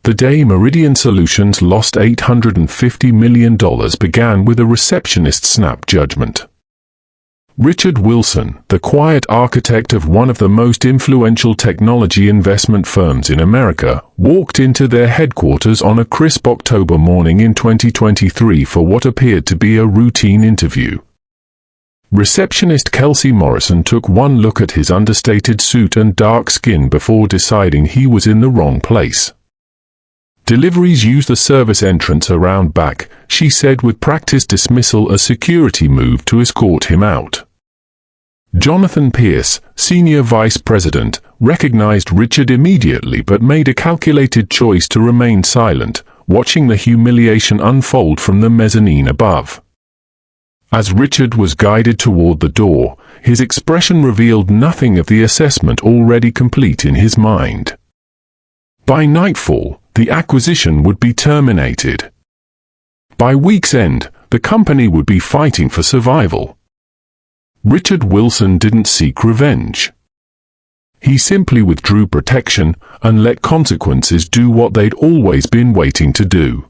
The day Meridian Solutions lost $850 million began with a receptionist's snap judgment. Richard Wilson, the quiet architect of one of the most influential technology investment firms in America, walked into their headquarters on a crisp October morning in 2023 for what appeared to be a routine interview. Receptionist Kelsey Morrison took one look at his understated suit and dark skin before deciding he was in the wrong place. "Deliveries use the service entrance around back," she said with practiced dismissal, a security move to escort him out. Jonathan Pierce, senior vice president, recognized Richard immediately but made a calculated choice to remain silent, watching the humiliation unfold from the mezzanine above. As Richard was guided toward the door, his expression revealed nothing of the assessment already complete in his mind. By nightfall, the acquisition would be terminated. By week's end, the company would be fighting for survival. Richard Wilson didn't seek revenge. He simply withdrew protection and let consequences do what they'd always been waiting to do.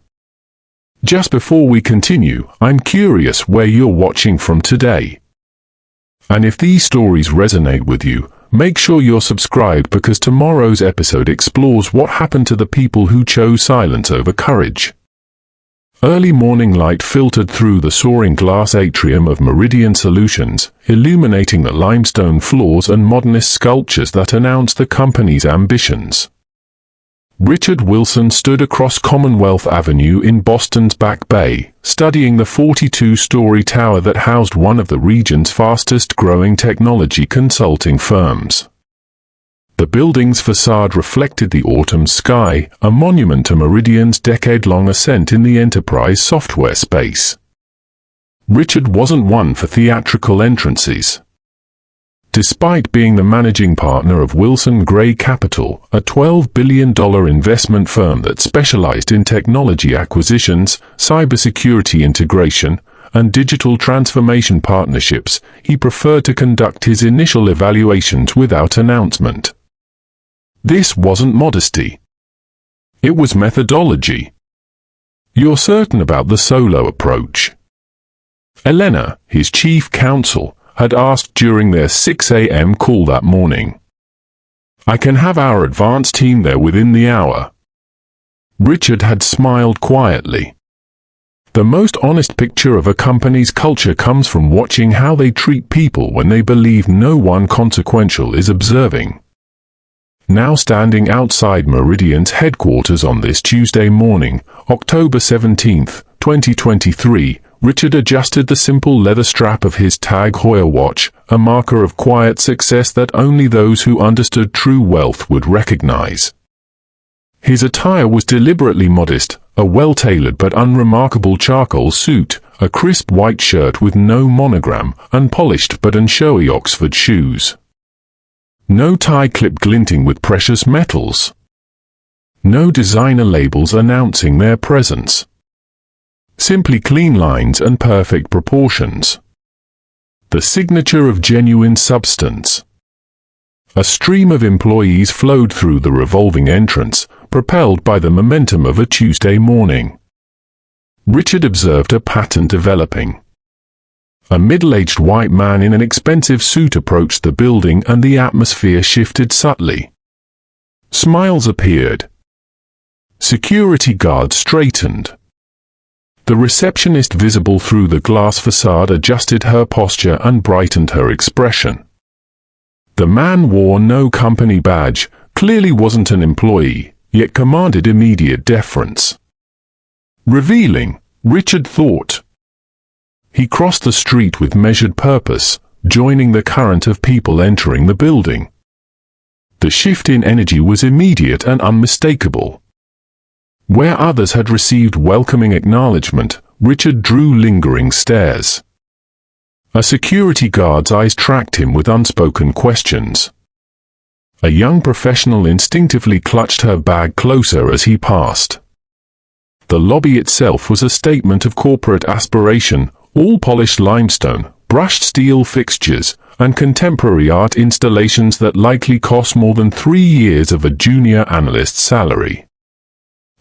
Just before we continue, I'm curious where you're watching from today. And if these stories resonate with you, make sure you're subscribed, because tomorrow's episode explores what happened to the people who chose silence over courage. Early morning light filtered through the soaring glass atrium of Meridian Solutions, illuminating the limestone floors and modernist sculptures that announced the company's ambitions. Richard Wilson stood across Commonwealth Avenue in Boston's Back Bay, studying the 42-story tower that housed one of the region's fastest-growing technology consulting firms. The building's facade reflected the autumn sky, a monument to Meridian's decade-long ascent in the enterprise software space. Richard wasn't one for theatrical entrances. Despite being the managing partner of Wilson Gray Capital, a $12 billion investment firm that specialized in technology acquisitions, cybersecurity integration, and digital transformation partnerships, he preferred to conduct his initial evaluations without announcement. This wasn't modesty. It was methodology. "You're certain about the solo approach?" Elena, his chief counsel, had asked during their 6 a.m. call that morning. "I can have our advanced team there within the hour." Richard had smiled quietly. The most honest picture of a company's culture comes from watching how they treat people when they believe no one consequential is observing. Now standing outside Meridian's headquarters on this Tuesday morning, October 17, 2023, Richard adjusted the simple leather strap of his Tag Heuer watch, a marker of quiet success that only those who understood true wealth would recognize. His attire was deliberately modest, a well-tailored but unremarkable charcoal suit, a crisp white shirt with no monogram, unpolished but unshowy Oxford shoes. No tie clip glinting with precious metals. No designer labels announcing their presence. Simply clean lines and perfect proportions. The signature of genuine substance. A stream of employees flowed through the revolving entrance, propelled by the momentum of a Tuesday morning. Richard observed a pattern developing. A middle-aged white man in an expensive suit approached the building and the atmosphere shifted subtly. Smiles appeared. Security guards straightened. The receptionist visible through the glass facade adjusted her posture and brightened her expression. The man wore no company badge, clearly wasn't an employee, yet commanded immediate deference. Revealing, Richard thought. He crossed the street with measured purpose, joining the current of people entering the building. The shift in energy was immediate and unmistakable. Where others had received welcoming acknowledgement, Richard drew lingering stares. A security guard's eyes tracked him with unspoken questions. A young professional instinctively clutched her bag closer as he passed. The lobby itself was a statement of corporate aspiration, all polished limestone, brushed steel fixtures, and contemporary art installations that likely cost more than 3 years of a junior analyst's salary.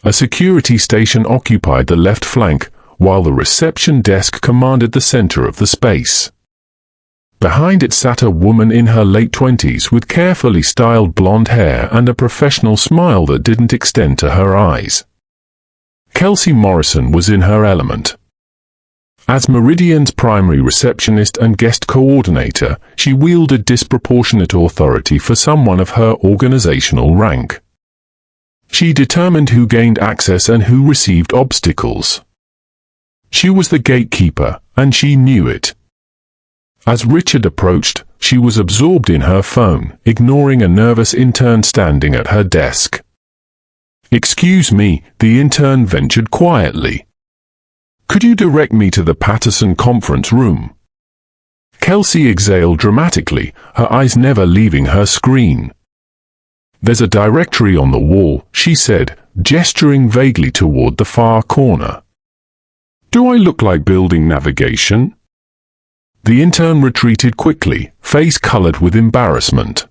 A security station occupied the left flank, while the reception desk commanded the center of the space. Behind it sat a woman in her late 20s with carefully styled blonde hair and a professional smile that didn't extend to her eyes. Kelsey Morrison was in her element. As Meridian's primary receptionist and guest coordinator, she wielded disproportionate authority for someone of her organizational rank. She determined who gained access and who received obstacles. She was the gatekeeper, and she knew it. As Richard approached, she was absorbed in her phone, ignoring a nervous intern standing at her desk. "Excuse me," the intern ventured quietly. "Could you direct me to the Patterson conference room?" Kelsey exhaled dramatically, her eyes never leaving her screen. "There's a directory on the wall," she said, gesturing vaguely toward the far corner. "Do I look like building navigation?" The intern retreated quickly, face colored with embarrassment.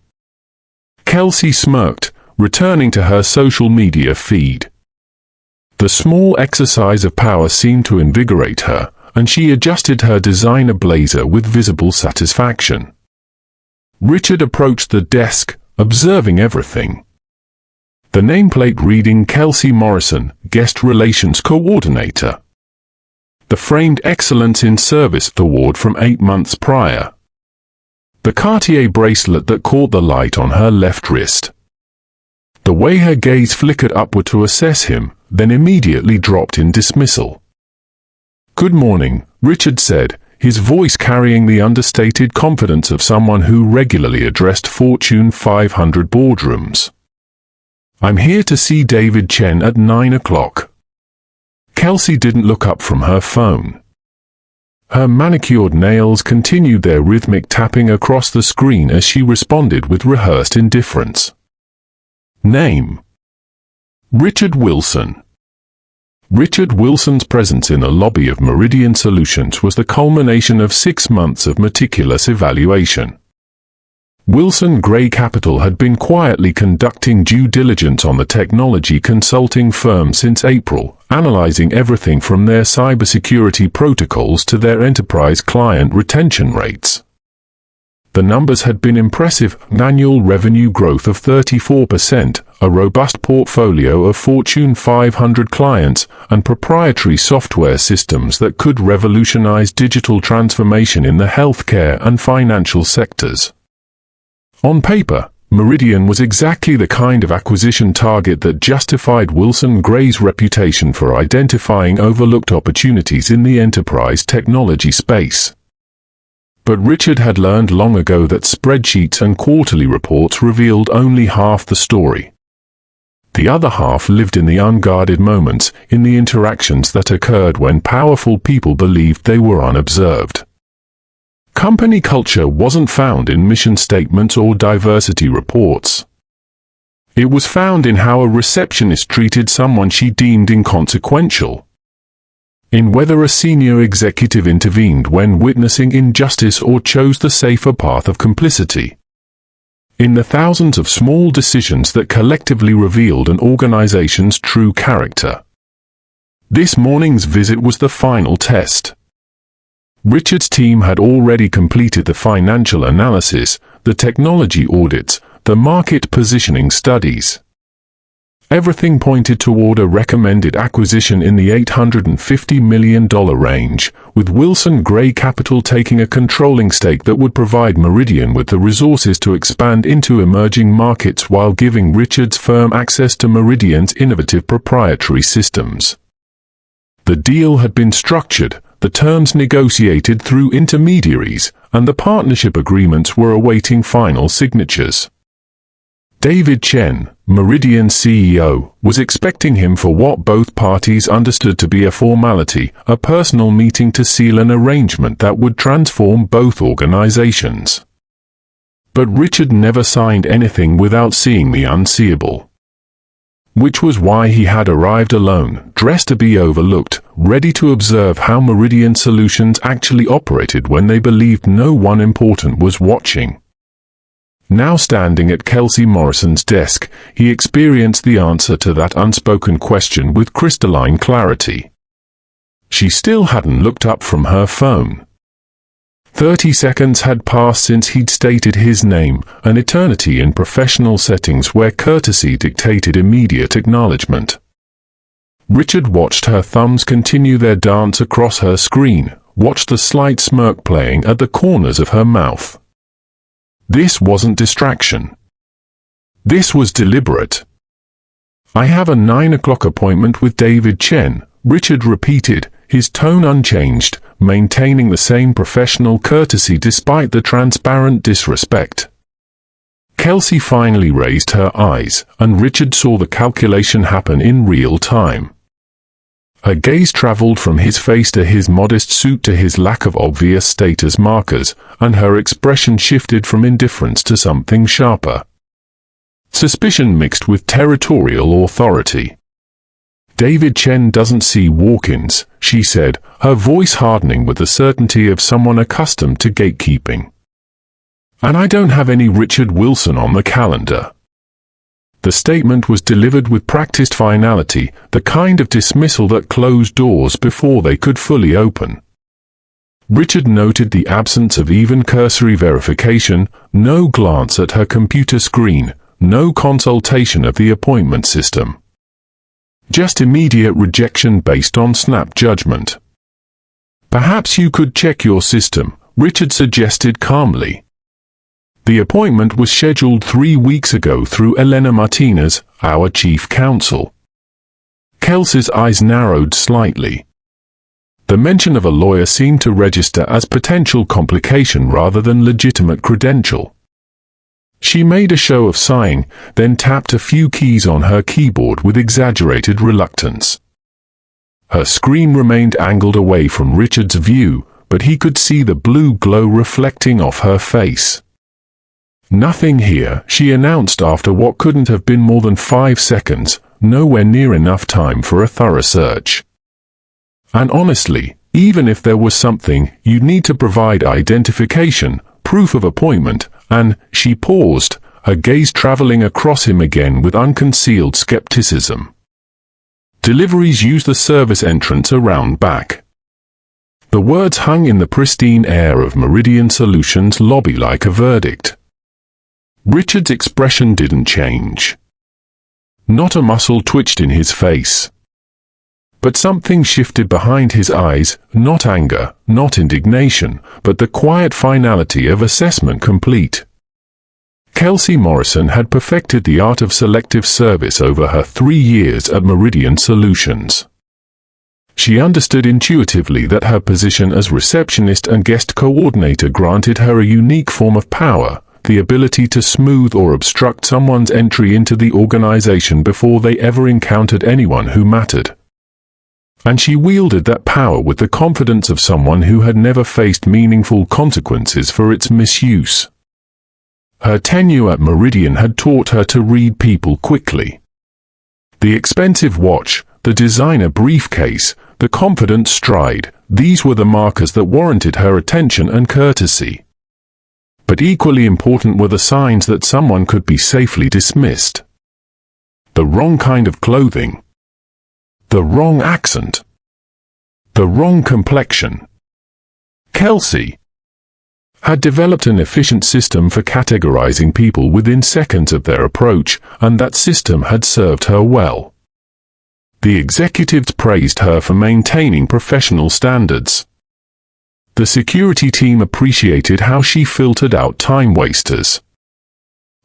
Kelsey smirked, returning to her social media feed. The small exercise of power seemed to invigorate her, and she adjusted her designer blazer with visible satisfaction. Richard approached the desk, observing everything. The nameplate reading Kelsey Morrison, Guest Relations Coordinator. The framed Excellence in Service award from 8 months prior. The Cartier bracelet that caught the light on her left wrist. The way her gaze flickered upward to assess him, then immediately dropped in dismissal. "Good morning," Richard said, his voice carrying the understated confidence of someone who regularly addressed Fortune 500 boardrooms. "I'm here to see David Chen at 9 o'clock. Kelsey didn't look up from her phone. Her manicured nails continued their rhythmic tapping across the screen as she responded with rehearsed indifference. Name: Richard Wilson. Richard Wilson's presence in the lobby of Meridian Solutions was the culmination of 6 months of meticulous evaluation. Wilson Gray Capital had been quietly conducting due diligence on the technology consulting firm since April, analyzing everything from their cybersecurity protocols to their enterprise client retention rates. The numbers had been impressive: annual revenue growth of 34%, a robust portfolio of Fortune 500 clients, and proprietary software systems that could revolutionize digital transformation in the healthcare and financial sectors. On paper, Meridian was exactly the kind of acquisition target that justified Wilson Gray's reputation for identifying overlooked opportunities in the enterprise technology space. But Richard had learned long ago that spreadsheets and quarterly reports revealed only half the story. The other half lived in the unguarded moments, in the interactions that occurred when powerful people believed they were unobserved. Company culture wasn't found in mission statements or diversity reports. It was found in how a receptionist treated someone she deemed inconsequential. In whether a senior executive intervened when witnessing injustice or chose the safer path of complicity. In the thousands of small decisions that collectively revealed an organization's true character. This morning's visit was the final test. Richard's team had already completed the financial analysis, the technology audits, the market positioning studies. Everything pointed toward a recommended acquisition in the $850 million range, with Wilson Gray Capital taking a controlling stake that would provide Meridian with the resources to expand into emerging markets while giving Richard's firm access to Meridian's innovative proprietary systems. The deal had been structured, the terms negotiated through intermediaries, and the partnership agreements were awaiting final signatures. David Chen, Meridian's CEO, was expecting him for what both parties understood to be a formality, a personal meeting to seal an arrangement that would transform both organizations. But Richard never signed anything without seeing the unseeable. Which was why he had arrived alone, dressed to be overlooked, ready to observe how Meridian Solutions actually operated when they believed no one important was watching. Now standing at Kelsey Morrison's desk, he experienced the answer to that unspoken question with crystalline clarity. She still hadn't looked up from her phone. 30 seconds had passed since he'd stated his name, an eternity in professional settings where courtesy dictated immediate acknowledgement. Richard watched her thumbs continue their dance across her screen, watched the slight smirk playing at the corners of her mouth. This wasn't distraction. This was deliberate. "I have a 9 o'clock appointment with David Chen," Richard repeated, his tone unchanged, maintaining the same professional courtesy despite the transparent disrespect. Kelsey finally raised her eyes, and Richard saw the calculation happen in real time. Her gaze traveled from his face to his modest suit to his lack of obvious status markers, and her expression shifted from indifference to something sharper. Suspicion mixed with territorial authority. "David Chen doesn't see walk-ins," she said, her voice hardening with the certainty of someone accustomed to gatekeeping. "And I don't have any Richard Wilson on the calendar." The statement was delivered with practiced finality, the kind of dismissal that closed doors before they could fully open. Richard noted the absence of even cursory verification, no glance at her computer screen, no consultation of the appointment system. Just immediate rejection based on snap judgment. "Perhaps you could check your system," Richard suggested calmly. The appointment was scheduled 3 weeks ago through Elena Martinez, our chief counsel. Kelsey's eyes narrowed slightly. The mention of a lawyer seemed to register as potential complication rather than legitimate credential. She made a show of sighing, then tapped a few keys on her keyboard with exaggerated reluctance. Her screen remained angled away from Richard's view, but he could see the blue glow reflecting off her face. "Nothing here," she announced after what couldn't have been more than 5 seconds, nowhere near enough time for a thorough search. "And honestly, even if there was something, you'd need to provide identification, proof of appointment, and," she paused, her gaze traveling across him again with unconcealed skepticism. "Deliveries use the service entrance around back." The words hung in the pristine air of Meridian Solutions' lobby like a verdict. Richard's expression didn't change. Not a muscle twitched in his face. But something shifted behind his eyes, not anger, not indignation, but the quiet finality of assessment complete. Kelsey Morrison had perfected the art of selective service over her 3 years at Meridian Solutions. She understood intuitively that her position as receptionist and guest coordinator granted her a unique form of power, the ability to smooth or obstruct someone's entry into the organization before they ever encountered anyone who mattered. And she wielded that power with the confidence of someone who had never faced meaningful consequences for its misuse. Her tenure at Meridian had taught her to read people quickly. The expensive watch, the designer briefcase, the confident stride, these were the markers that warranted her attention and courtesy. But equally important were the signs that someone could be safely dismissed. The wrong kind of clothing. The wrong accent. The wrong complexion. Kelsey had developed an efficient system for categorizing people within seconds of their approach, and that system had served her well. The executives praised her for maintaining professional standards. The security team appreciated how she filtered out time wasters.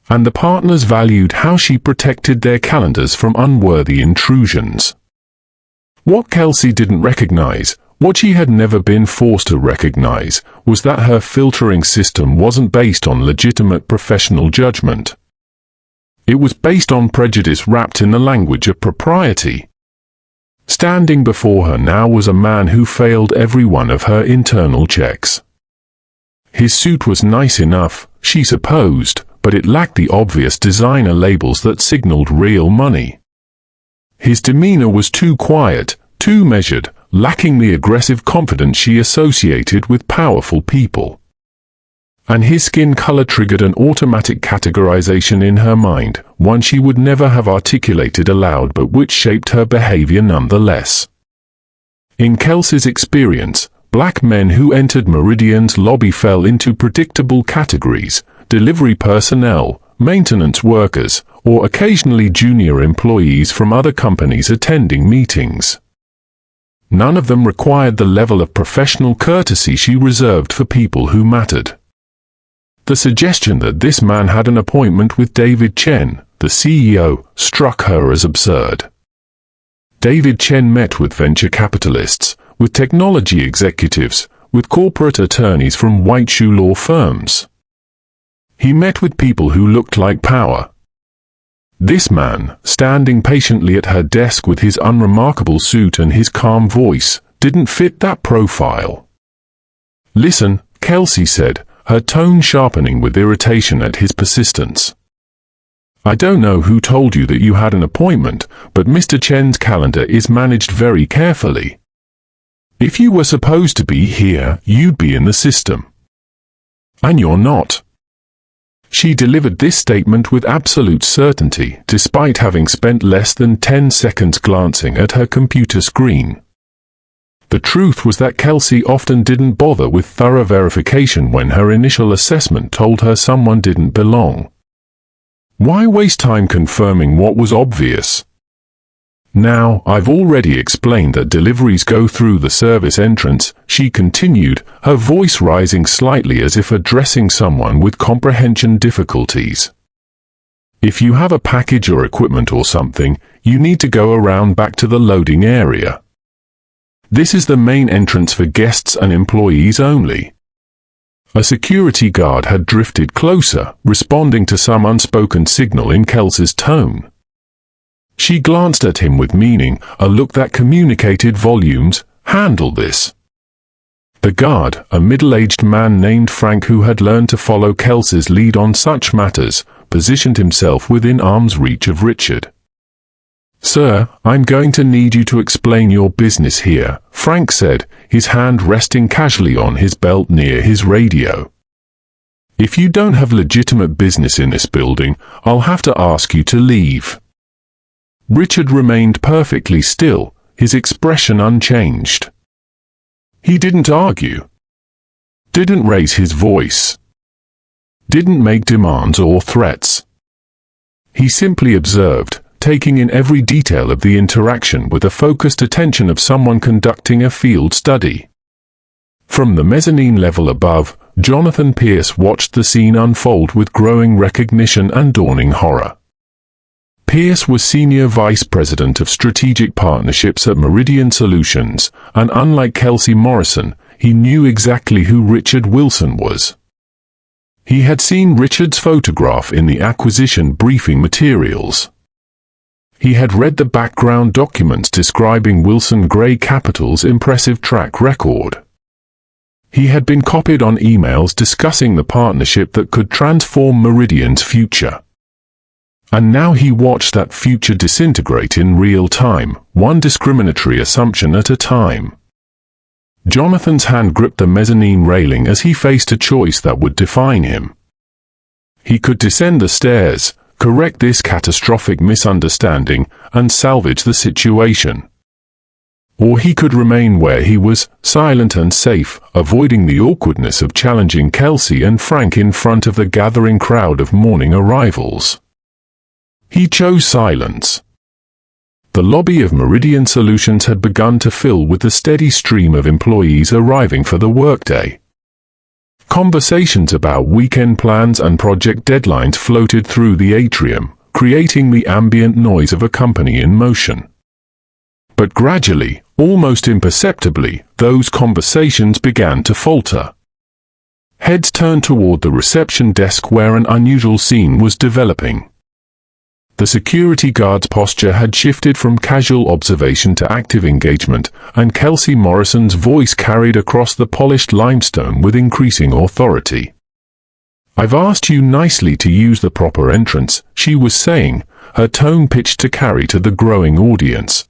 And the partners valued how she protected their calendars from unworthy intrusions. What Kelsey didn't recognize, what she had never been forced to recognize, was that her filtering system wasn't based on legitimate professional judgment. It was based on prejudice wrapped in the language of propriety. Standing before her now was a man who failed every one of her internal checks. His suit was nice enough, she supposed, but it lacked the obvious designer labels that signaled real money. His demeanor was too quiet, too measured, lacking the aggressive confidence she associated with powerful people. and his skin color triggered an automatic categorization in her mind, one she would never have articulated aloud but which shaped her behavior nonetheless. In Kelsey's experience, black men who entered Meridian's lobby fell into predictable categories: delivery personnel, maintenance workers, or occasionally junior employees from other companies attending meetings. None of them required the level of professional courtesy she reserved for people who mattered. The suggestion that this man had an appointment with David Chen, the CEO, struck her as absurd. David Chen met with venture capitalists, with technology executives, with corporate attorneys from white shoe law firms. He met with people who looked like power. This man, standing patiently at her desk with his unremarkable suit and his calm voice, didn't fit that profile. "Listen," Kelsey said, her tone sharpening with irritation at his persistence. "I don't know who told you that you had an appointment, but Mr. Chen's calendar is managed very carefully. If you were supposed to be here, you'd be in the system. And you're not." She delivered this statement with absolute certainty, despite having spent less than 10 seconds glancing at her computer screen. The truth was that Kelsey often didn't bother with thorough verification when her initial assessment told her someone didn't belong. Why waste time confirming what was obvious? "Now, I've already explained that deliveries go through the service entrance," she continued, her voice rising slightly as if addressing someone with comprehension difficulties. "If you have a package or equipment or something, you need to go around back to the loading area. This is the main entrance for guests and employees only." A security guard had drifted closer, responding to some unspoken signal in Kelsey's tone. She glanced at him with meaning, a look that communicated volumes. "Handle this." The guard, a middle-aged man named Frank who had learned to follow Kelsey's lead on such matters, positioned himself within arm's reach of Richard. "Sir, I'm going to need you to explain your business here," Frank said, his hand resting casually on his belt near his radio. "If you don't have legitimate business in this building, I'll have to ask you to leave." Richard remained perfectly still, his expression unchanged. He didn't argue. Didn't raise his voice. Didn't make demands or threats. He simply observed, taking in every detail of the interaction with the focused attention of someone conducting a field study. From the mezzanine level above, Jonathan Pierce watched the scene unfold with growing recognition and dawning horror. Pierce was Senior Vice President of Strategic Partnerships at Meridian Solutions, and unlike Kelsey Morrison, he knew exactly who Richard Wilson was. He had seen Richard's photograph in the acquisition briefing materials. He had read the background documents describing Wilson Gray Capital's impressive track record. He had been copied on emails discussing the partnership that could transform Meridian's future. And now he watched that future disintegrate in real time, one discriminatory assumption at a time. Jonathan's hand gripped the mezzanine railing as he faced a choice that would define him. He could descend the stairs, correct this catastrophic misunderstanding, and salvage the situation. Or he could remain where he was, silent and safe, avoiding the awkwardness of challenging Kelsey and Frank in front of the gathering crowd of morning arrivals. He chose silence. The lobby of Meridian Solutions had begun to fill with the steady stream of employees arriving for the workday. Conversations about weekend plans and project deadlines floated through the atrium, creating the ambient noise of a company in motion. But gradually, almost imperceptibly, those conversations began to falter. Heads turned toward the reception desk where an unusual scene was developing. The security guard's posture had shifted from casual observation to active engagement, and Kelsey Morrison's voice carried across the polished limestone with increasing authority. "I've asked you nicely to use the proper entrance," she was saying, her tone pitched to carry to the growing audience.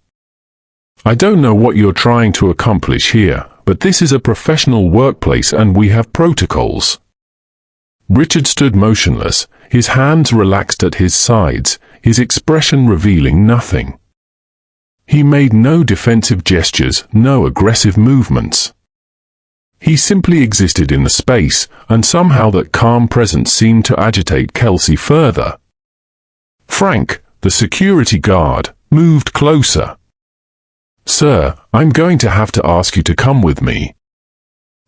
"I don't know what you're trying to accomplish here, but this is a professional workplace and we have protocols. Richard stood motionless, his hands relaxed at his sides, his expression revealing nothing. He made no defensive gestures, no aggressive movements. He simply existed in the space, and somehow that calm presence seemed to agitate Kelsey further. Frank, the security guard, moved closer. "Sir, I'm going to have to ask you to come with me."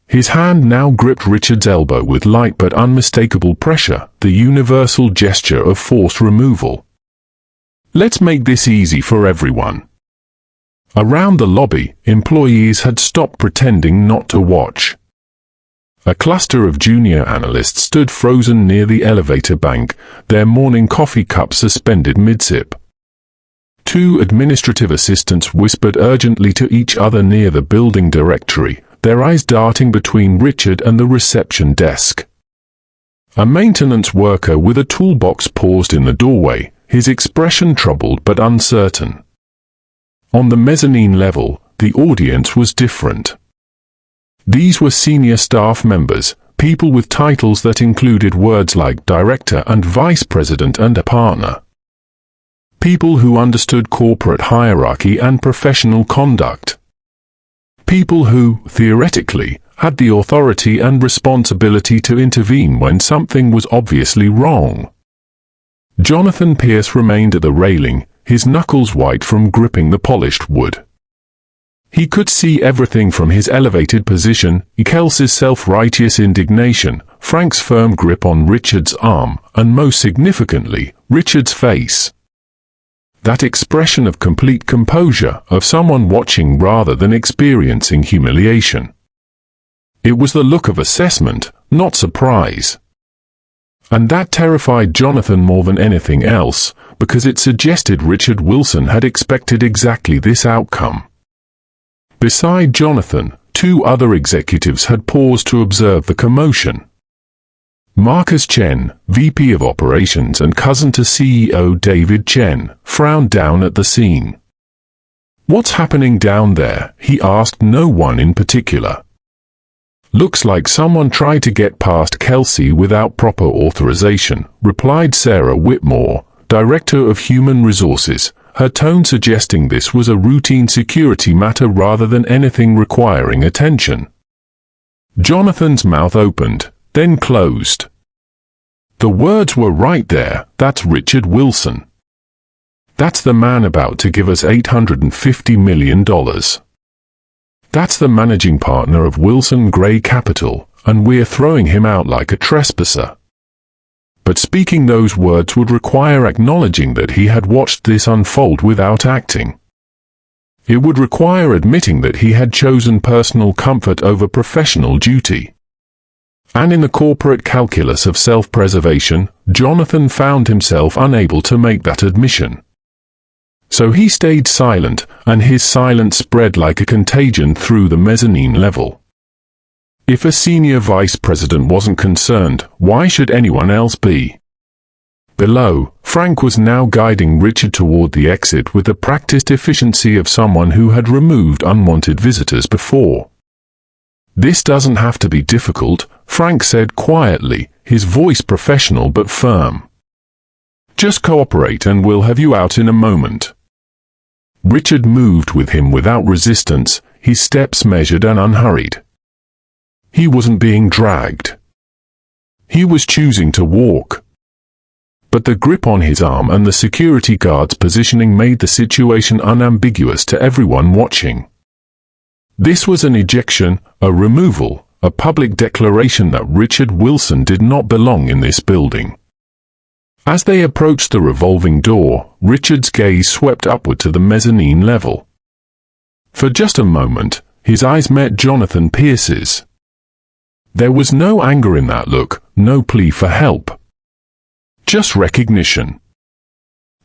His hand now gripped Richard's elbow with light but unmistakable pressure, the universal gesture of force removal. "Let's make this easy for everyone." Around the lobby, employees had stopped pretending not to watch. A cluster of junior analysts stood frozen near the elevator bank, their morning coffee cups suspended mid-sip. Two administrative assistants whispered urgently to each other near the building directory, their eyes darting between Richard and the reception desk. A maintenance worker with a toolbox paused in the doorway, his expression troubled but uncertain. On the mezzanine level, the audience was different. These were senior staff members, people with titles that included words like director and vice president and a partner. People who understood corporate hierarchy and professional conduct. People who, theoretically, had the authority and responsibility to intervene when something was obviously wrong. Jonathan Pierce remained at the railing, his knuckles white from gripping the polished wood. He could see everything from his elevated position, Kelsey's self-righteous indignation, Frank's firm grip on Richard's arm, and most significantly, Richard's face. That expression of complete composure, of someone watching rather than experiencing humiliation. It was the look of assessment, not surprise. And that terrified Jonathan more than anything else, because it suggested Richard Wilson had expected exactly this outcome. Beside Jonathan, two other executives had paused to observe the commotion. Marcus Chen, VP of Operations and cousin to CEO David Chen, frowned down at the scene. "What's happening down there?" he asked no one in particular. "Looks like someone tried to get past Kelsey without proper authorization," replied Sarah Whitmore, Director of Human Resources, her tone suggesting this was a routine security matter rather than anything requiring attention. Jonathan's mouth opened, then closed. The words were right there, "That's Richard Wilson. That's the man about to give us $850 million. That's the managing partner of Wilson Gray Capital, and we're throwing him out like a trespasser." But speaking those words would require acknowledging that he had watched this unfold without acting. It would require admitting that he had chosen personal comfort over professional duty. And in the corporate calculus of self-preservation, Jonathan found himself unable to make that admission. So he stayed silent, and his silence spread like a contagion through the mezzanine level. If a senior vice president wasn't concerned, why should anyone else be? Below, Frank was now guiding Richard toward the exit with the practiced efficiency of someone who had removed unwanted visitors before. "This doesn't have to be difficult," Frank said quietly, his voice professional but firm. "Just cooperate and we'll have you out in a moment." Richard moved with him without resistance, his steps measured and unhurried. He wasn't being dragged. He was choosing to walk. But the grip on his arm and the security guard's positioning made the situation unambiguous to everyone watching. This was an ejection, a removal, a public declaration that Richard Wilson did not belong in this building. As they approached the revolving door, Richard's gaze swept upward to the mezzanine level. For just a moment, his eyes met Jonathan Pierce's. There was no anger in that look, no plea for help. Just recognition.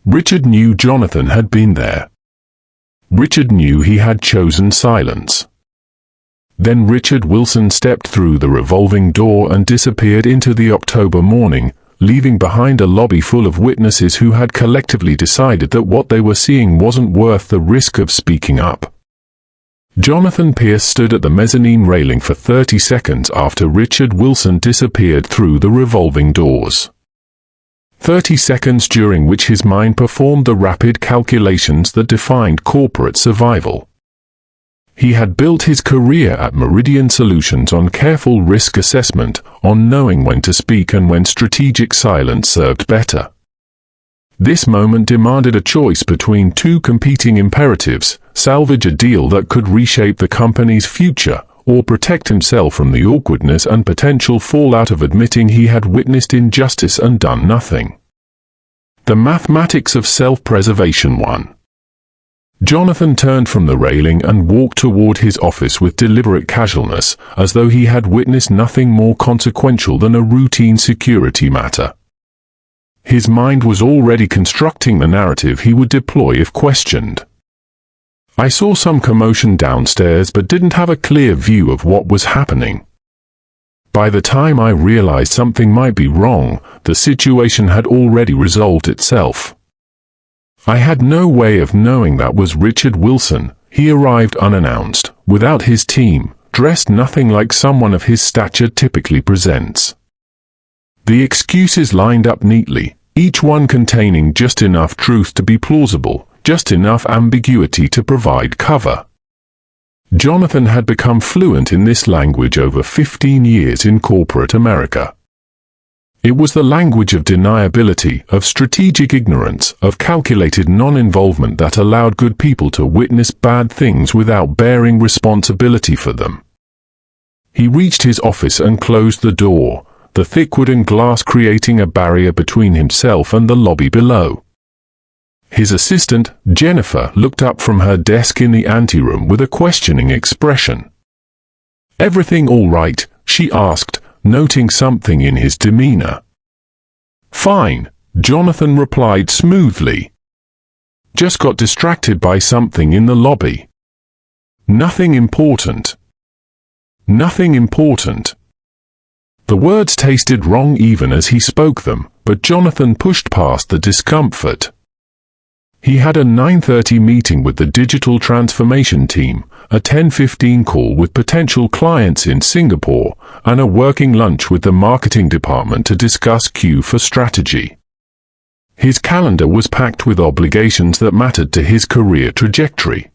Richard knew Jonathan had been there. Richard knew he had chosen silence. Then Richard Wilson stepped through the revolving door and disappeared into the October morning, leaving behind a lobby full of witnesses who had collectively decided that what they were seeing wasn't worth the risk of speaking up. Jonathan Pierce stood at the mezzanine railing for 30 seconds after Richard Wilson disappeared through the revolving doors. 30 seconds during which his mind performed the rapid calculations that defined corporate survival. He had built his career at Meridian Solutions on careful risk assessment, on knowing when to speak and when strategic silence served better. This moment demanded a choice between two competing imperatives: salvage a deal that could reshape the company's future, or protect himself from the awkwardness and potential fallout of admitting he had witnessed injustice and done nothing. The mathematics of self-preservation won. Jonathan turned from the railing and walked toward his office with deliberate casualness, as though he had witnessed nothing more consequential than a routine security matter. His mind was already constructing the narrative he would deploy if questioned. I saw some commotion downstairs but didn't have a clear view of what was happening. By the time I realized something might be wrong, the situation had already resolved itself. I had no way of knowing that was Richard Wilson. He arrived unannounced, without his team, dressed nothing like someone of his stature typically presents. The excuses lined up neatly, each one containing just enough truth to be plausible, just enough ambiguity to provide cover. Jonathan had become fluent in this language over 15 years in corporate America. It was the language of deniability, of strategic ignorance, of calculated non-involvement that allowed good people to witness bad things without bearing responsibility for them. He reached his office and closed the door, the thick wooden glass creating a barrier between himself and the lobby below. His assistant, Jennifer, looked up from her desk in the anteroom with a questioning expression. "Everything all right?" she asked, noting something in his demeanor. "Fine," Jonathan replied smoothly. "Just got distracted by something in the lobby. Nothing important." Nothing important. The words tasted wrong even as he spoke them, but Jonathan pushed past the discomfort. He had a 9:30 meeting with the digital transformation team, a 10:15 call with potential clients in Singapore, and a working lunch with the marketing department to discuss Q for strategy. His calendar was packed with obligations that mattered to his career trajectory.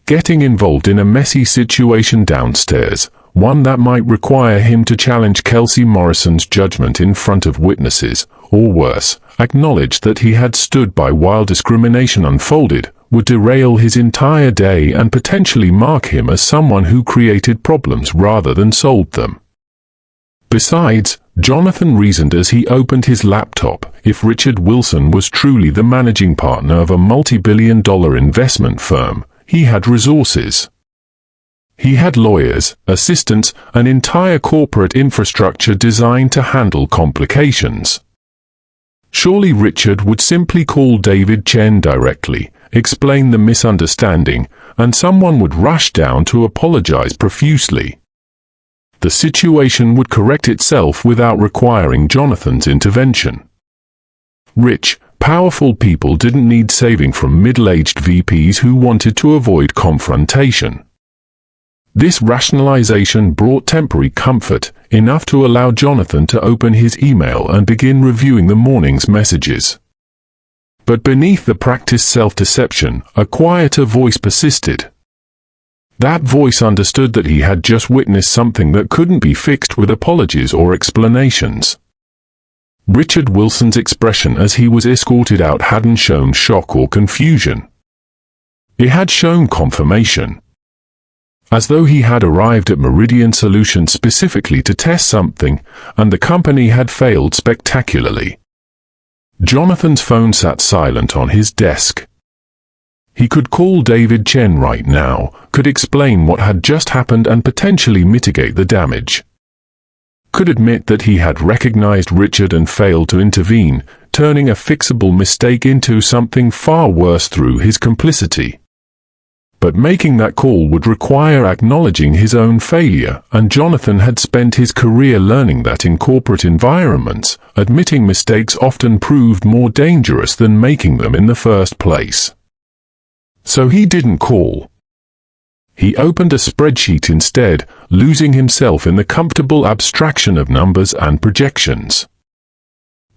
Getting involved in a messy situation downstairs, one that might require him to challenge Kelsey Morrison's judgment in front of witnesses, or worse, acknowledge that he had stood by while discrimination unfolded, would derail his entire day and potentially mark him as someone who created problems rather than solved them. Besides, Jonathan reasoned as he opened his laptop, if Richard Wilson was truly the managing partner of a multi-billion-dollar investment firm, he had resources. He had lawyers, assistants, an entire corporate infrastructure designed to handle complications. Surely Richard would simply call David Chen directly, explain the misunderstanding, and someone would rush down to apologize profusely. The situation would correct itself without requiring Jonathan's intervention. Rich, powerful people didn't need saving from middle-aged VPs who wanted to avoid confrontation. This rationalization brought temporary comfort, enough to allow Jonathan to open his email and begin reviewing the morning's messages. But beneath the practiced self-deception, a quieter voice persisted. That voice understood that he had just witnessed something that couldn't be fixed with apologies or explanations. Richard Wilson's expression as he was escorted out hadn't shown shock or confusion. It had shown confirmation. As though he had arrived at Meridian Solutions specifically to test something, and the company had failed spectacularly. Jonathan's phone sat silent on his desk. He could call David Chen right now, could explain what had just happened and potentially mitigate the damage. Could admit that he had recognized Richard and failed to intervene, turning a fixable mistake into something far worse through his complicity. But making that call would require acknowledging his own failure, and Jonathan had spent his career learning that in corporate environments, admitting mistakes often proved more dangerous than making them in the first place. So he didn't call. He opened a spreadsheet instead, losing himself in the comfortable abstraction of numbers and projections.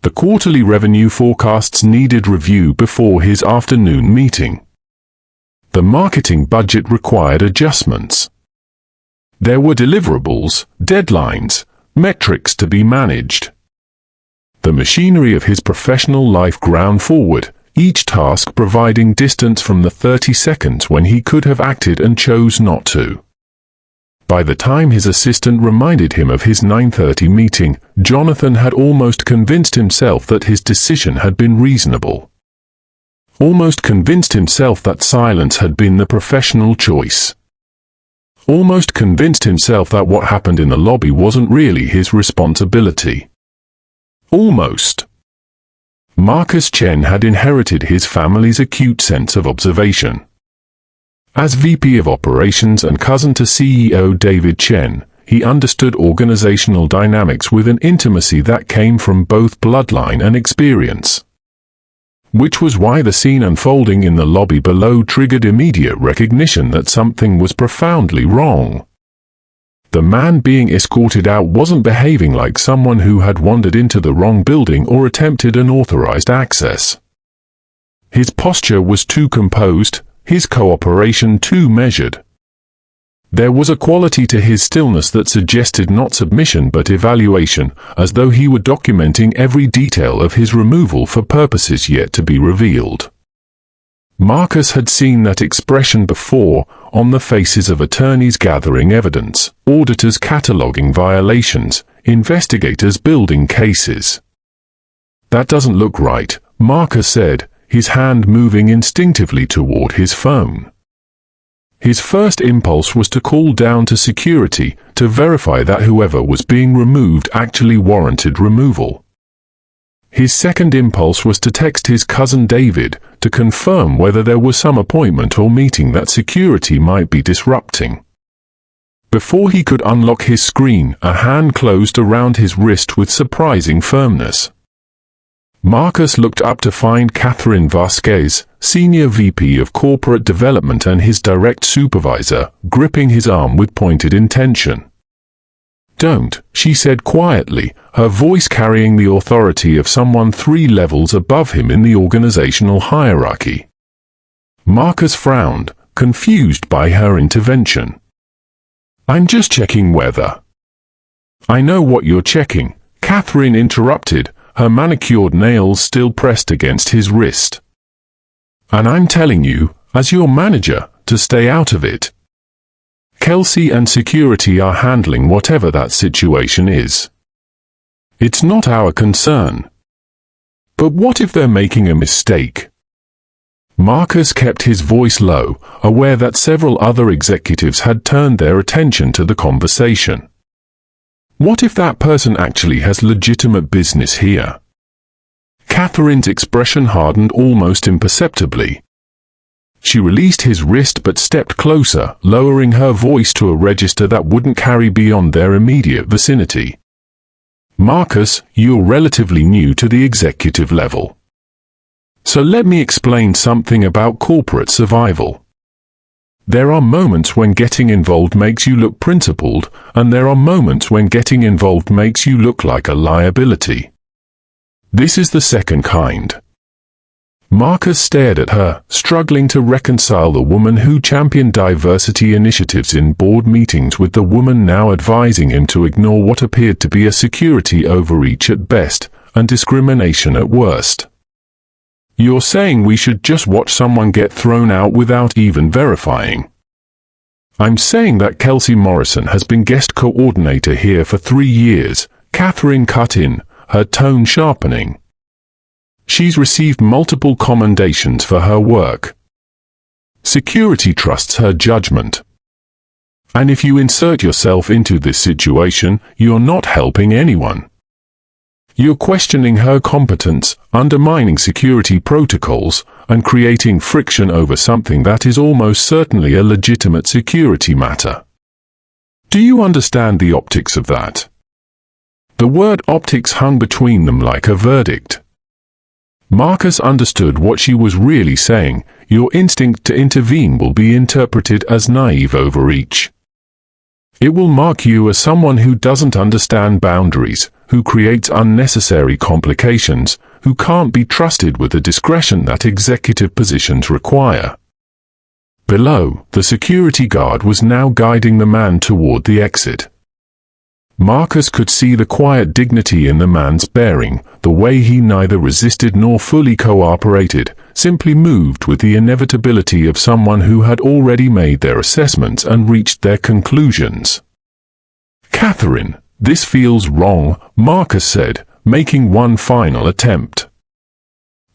The quarterly revenue forecasts needed review before his afternoon meeting. The marketing budget required adjustments. There were deliverables, deadlines, metrics to be managed. The machinery of his professional life ground forward, each task providing distance from the 30 seconds when he could have acted and chose not to. By the time his assistant reminded him of his 9:30 meeting, Jonathan had almost convinced himself that his decision had been reasonable. Almost convinced himself that silence had been the professional choice. Almost convinced himself that what happened in the lobby wasn't really his responsibility. Almost. Marcus Chen had inherited his family's acute sense of observation. As VP of Operations and cousin to CEO David Chen, he understood organizational dynamics with an intimacy that came from both bloodline and experience. Which was why the scene unfolding in the lobby below triggered immediate recognition that something was profoundly wrong. The man being escorted out wasn't behaving like someone who had wandered into the wrong building or attempted unauthorized access. His posture was too composed, his cooperation too measured. There was a quality to his stillness that suggested not submission but evaluation, as though he were documenting every detail of his removal for purposes yet to be revealed. Marcus had seen that expression before, on the faces of attorneys gathering evidence, auditors cataloging violations, investigators building cases. "That doesn't look right," Marcus said, his hand moving instinctively toward his phone. His first impulse was to call down to security to verify that whoever was being removed actually warranted removal. His second impulse was to text his cousin David to confirm whether there was some appointment or meeting that security might be disrupting. Before he could unlock his screen, a hand closed around his wrist with surprising firmness. Marcus looked up to find Catherine Vasquez, Senior VP of Corporate Development and his direct supervisor, gripping his arm with pointed intention. "Don't," she said quietly, her voice carrying the authority of someone 3 levels above him in the organizational hierarchy. Marcus frowned, confused by her intervention. "I'm just checking whether—" "I know what you're checking," Catherine interrupted, her manicured nails still pressed against his wrist. "And I'm telling you, as your manager, to stay out of it. Kelsey and security are handling whatever that situation is. It's not our concern." "But what if they're making a mistake?" Marcus kept his voice low, aware that several other executives had turned their attention to the conversation. "What if that person actually has legitimate business here?" Catherine's expression hardened almost imperceptibly. She released his wrist but stepped closer, lowering her voice to a register that wouldn't carry beyond their immediate vicinity. "Marcus, you're relatively new to the executive level. So let me explain something about corporate survival. There are moments when getting involved makes you look principled, and there are moments when getting involved makes you look like a liability. This is the second kind." Marcus stared at her, struggling to reconcile the woman who championed diversity initiatives in board meetings with the woman now advising him to ignore what appeared to be a security overreach at best, and discrimination at worst. "You're saying we should just watch someone get thrown out without even verifying?" "I'm saying that Kelsey Morrison has been guest coordinator here for 3 years, Catherine cut in, her tone sharpening. "She's received multiple commendations for her work. Security trusts her judgment. And if you insert yourself into this situation, you're not helping anyone. You're questioning her competence, undermining security protocols, and creating friction over something that is almost certainly a legitimate security matter. Do you understand the optics of that?" The word optics hung between them like a verdict. Marcus understood what she was really saying. Your instinct to intervene will be interpreted as naive overreach. It will mark you as someone who doesn't understand boundaries, who creates unnecessary complications, who can't be trusted with the discretion that executive positions require. Below, the security guard was now guiding the man toward the exit. Marcus could see the quiet dignity in the man's bearing, the way he neither resisted nor fully cooperated, simply moved with the inevitability of someone who had already made their assessments and reached their conclusions. "Catherine, this feels wrong," Marcus said, making one final attempt.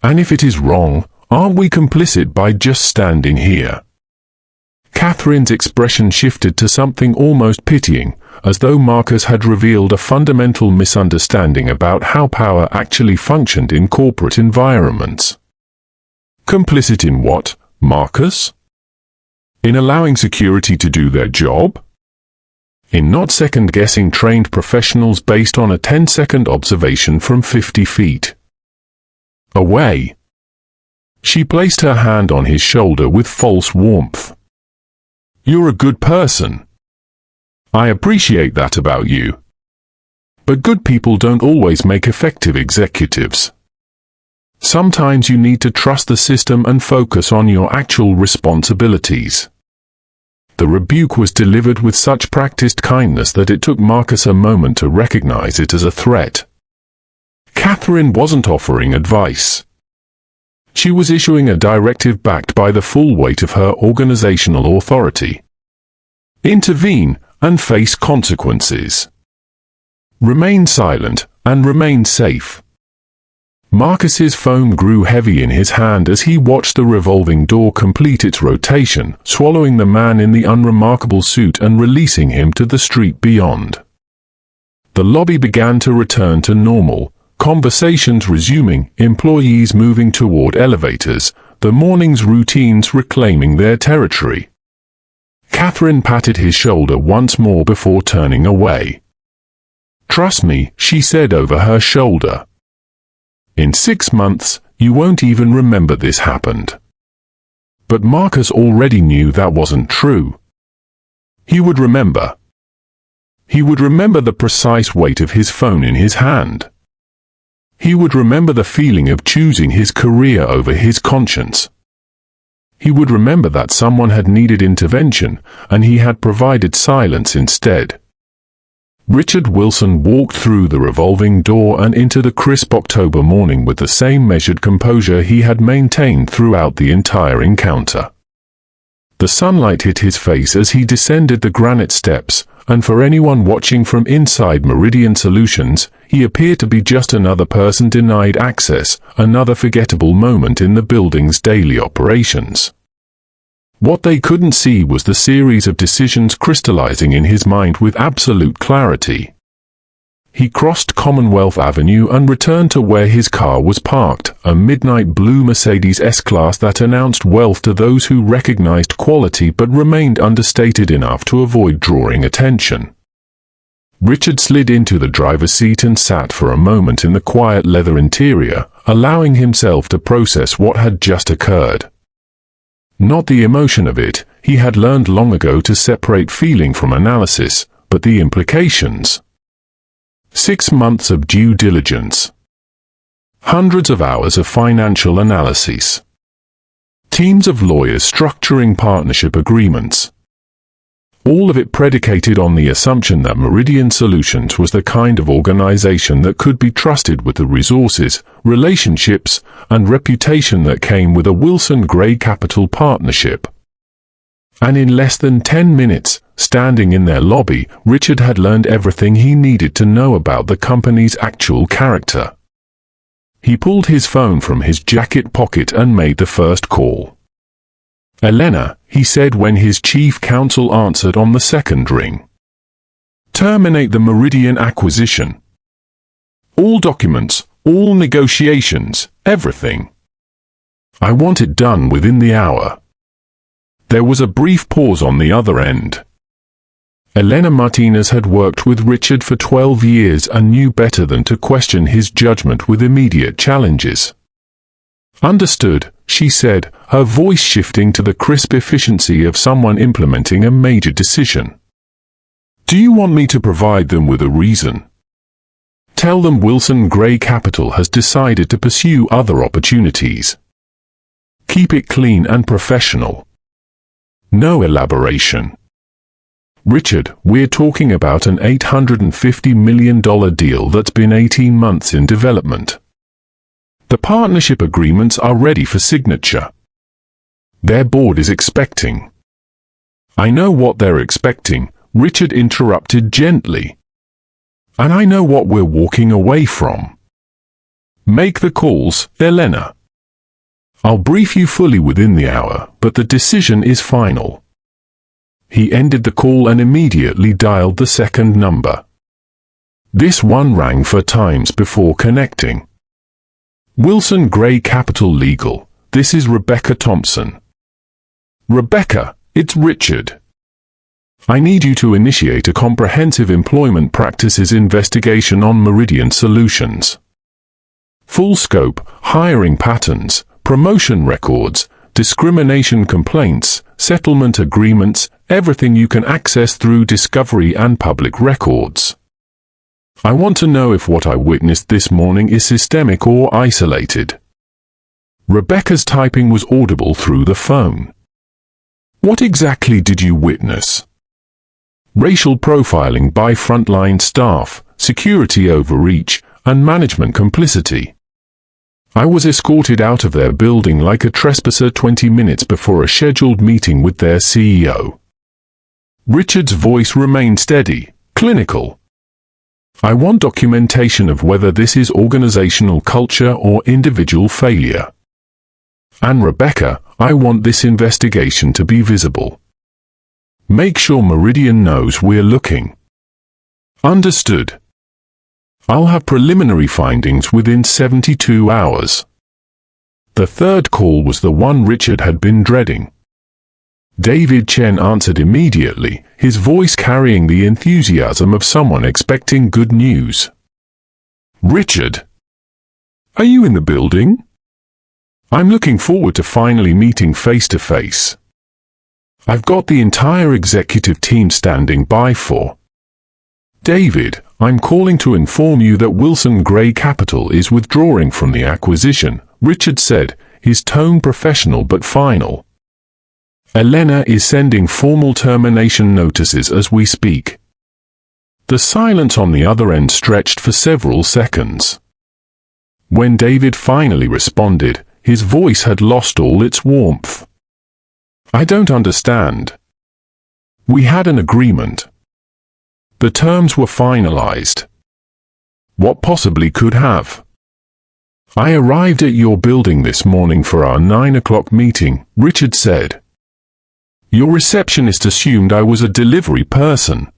"And if it is wrong, aren't we complicit by just standing here?" Catherine's expression shifted to something almost pitying, as though Marcus had revealed a fundamental misunderstanding about how power actually functioned in corporate environments. "Complicit in what, Marcus? In allowing security to do their job? In not second-guessing trained professionals based on a 10-second observation from 50 feet away?" She placed her hand on his shoulder with false warmth. "You're a good person. I appreciate that about you. But good people don't always make effective executives. Sometimes you need to trust the system and focus on your actual responsibilities." The rebuke was delivered with such practiced kindness that it took Marcus a moment to recognize it as a threat. Catherine wasn't offering advice. She was issuing a directive backed by the full weight of her organizational authority. Intervene and face consequences. Remain silent and remain safe. Marcus's phone grew heavy in his hand as he watched the revolving door complete its rotation, swallowing the man in the unremarkable suit and releasing him to the street beyond. The lobby began to return to normal, conversations resuming, employees moving toward elevators, the morning's routines reclaiming their territory. Catherine patted his shoulder once more before turning away. "Trust me," she said over her shoulder. "In 6 months, you won't even remember this happened." But Marcus already knew that wasn't true. He would remember. He would remember the precise weight of his phone in his hand. He would remember the feeling of choosing his career over his conscience. He would remember that someone had needed intervention, and he had provided silence instead. Richard Wilson walked through the revolving door and into the crisp October morning with the same measured composure he had maintained throughout the entire encounter. The sunlight hit his face as he descended the granite steps, and for anyone watching from inside Meridian Solutions, he appeared to be just another person denied access, another forgettable moment in the building's daily operations. What they couldn't see was the series of decisions crystallizing in his mind with absolute clarity. He crossed Commonwealth Avenue and returned to where his car was parked, a midnight blue Mercedes S-Class that announced wealth to those who recognized quality but remained understated enough to avoid drawing attention. Richard slid into the driver's seat and sat for a moment in the quiet leather interior, allowing himself to process what had just occurred. Not the emotion of it, he had learned long ago to separate feeling from analysis, but the implications. 6 months of due diligence. Hundreds of hours of financial analysis. Teams of lawyers structuring partnership agreements. All of it predicated on the assumption that Meridian Solutions was the kind of organization that could be trusted with the resources, relationships, and reputation that came with a Wilson Gray Capital partnership. And in less than 10 minutes, standing in their lobby, Richard had learned everything he needed to know about the company's actual character. He pulled his phone from his jacket pocket and made the first call. "Elena," he said when his chief counsel answered on the second ring. "Terminate the Meridian acquisition. All documents, all negotiations, everything. I want it done within the hour." There was a brief pause on the other end. Elena Martinez had worked with Richard for 12 years and knew better than to question his judgment with immediate challenges. Understood, she said, her voice shifting to the crisp efficiency of someone implementing a major decision. Do you want me to provide them with a reason? Tell them Wilson Gray Capital has decided to pursue other opportunities. Keep it clean and professional. No elaboration. Richard, we're talking about an $850 million deal that's been 18 months in development. The partnership agreements are ready for signature. Their board is expecting. I know what they're expecting, Richard interrupted gently. And I know what we're walking away from. Make the calls, Elena. I'll brief you fully within the hour, but the decision is final. He ended the call and immediately dialed the second number. This one rang 4 times before connecting. Wilson Gray Capital Legal, this is Rebecca Thompson. Rebecca, it's Richard. I need you to initiate a comprehensive employment practices investigation on Meridian Solutions. Full scope, hiring patterns, promotion records, discrimination complaints, settlement agreements, everything you can access through discovery and public records. I want to know if what I witnessed this morning is systemic or isolated. Rebecca's typing was audible through the phone. What exactly did you witness? Racial profiling by frontline staff, security overreach, and management complicity. I was escorted out of their building like a trespasser 20 minutes before a scheduled meeting with their CEO. Richard's voice remained steady, clinical. I want documentation of whether this is organizational culture or individual failure. And Rebecca, I want this investigation to be visible. Make sure Meridian knows we're looking. Understood. I'll have preliminary findings within 72 hours. The third call was the one Richard had been dreading. David Chen answered immediately, his voice carrying the enthusiasm of someone expecting good news. Richard? Are you in the building? I'm looking forward to finally meeting face to face. I've got the entire executive team standing by for. David, I'm calling to inform you that Wilson Gray Capital is withdrawing from the acquisition, Richard said, his tone professional but final. Elena is sending formal termination notices as we speak. The silence on the other end stretched for several seconds. When David finally responded, his voice had lost all its warmth. I don't understand. We had an agreement. The terms were finalized. What possibly could have? I arrived at your building this morning for our 9 o'clock meeting, Richard said. Your receptionist assumed I was a delivery person.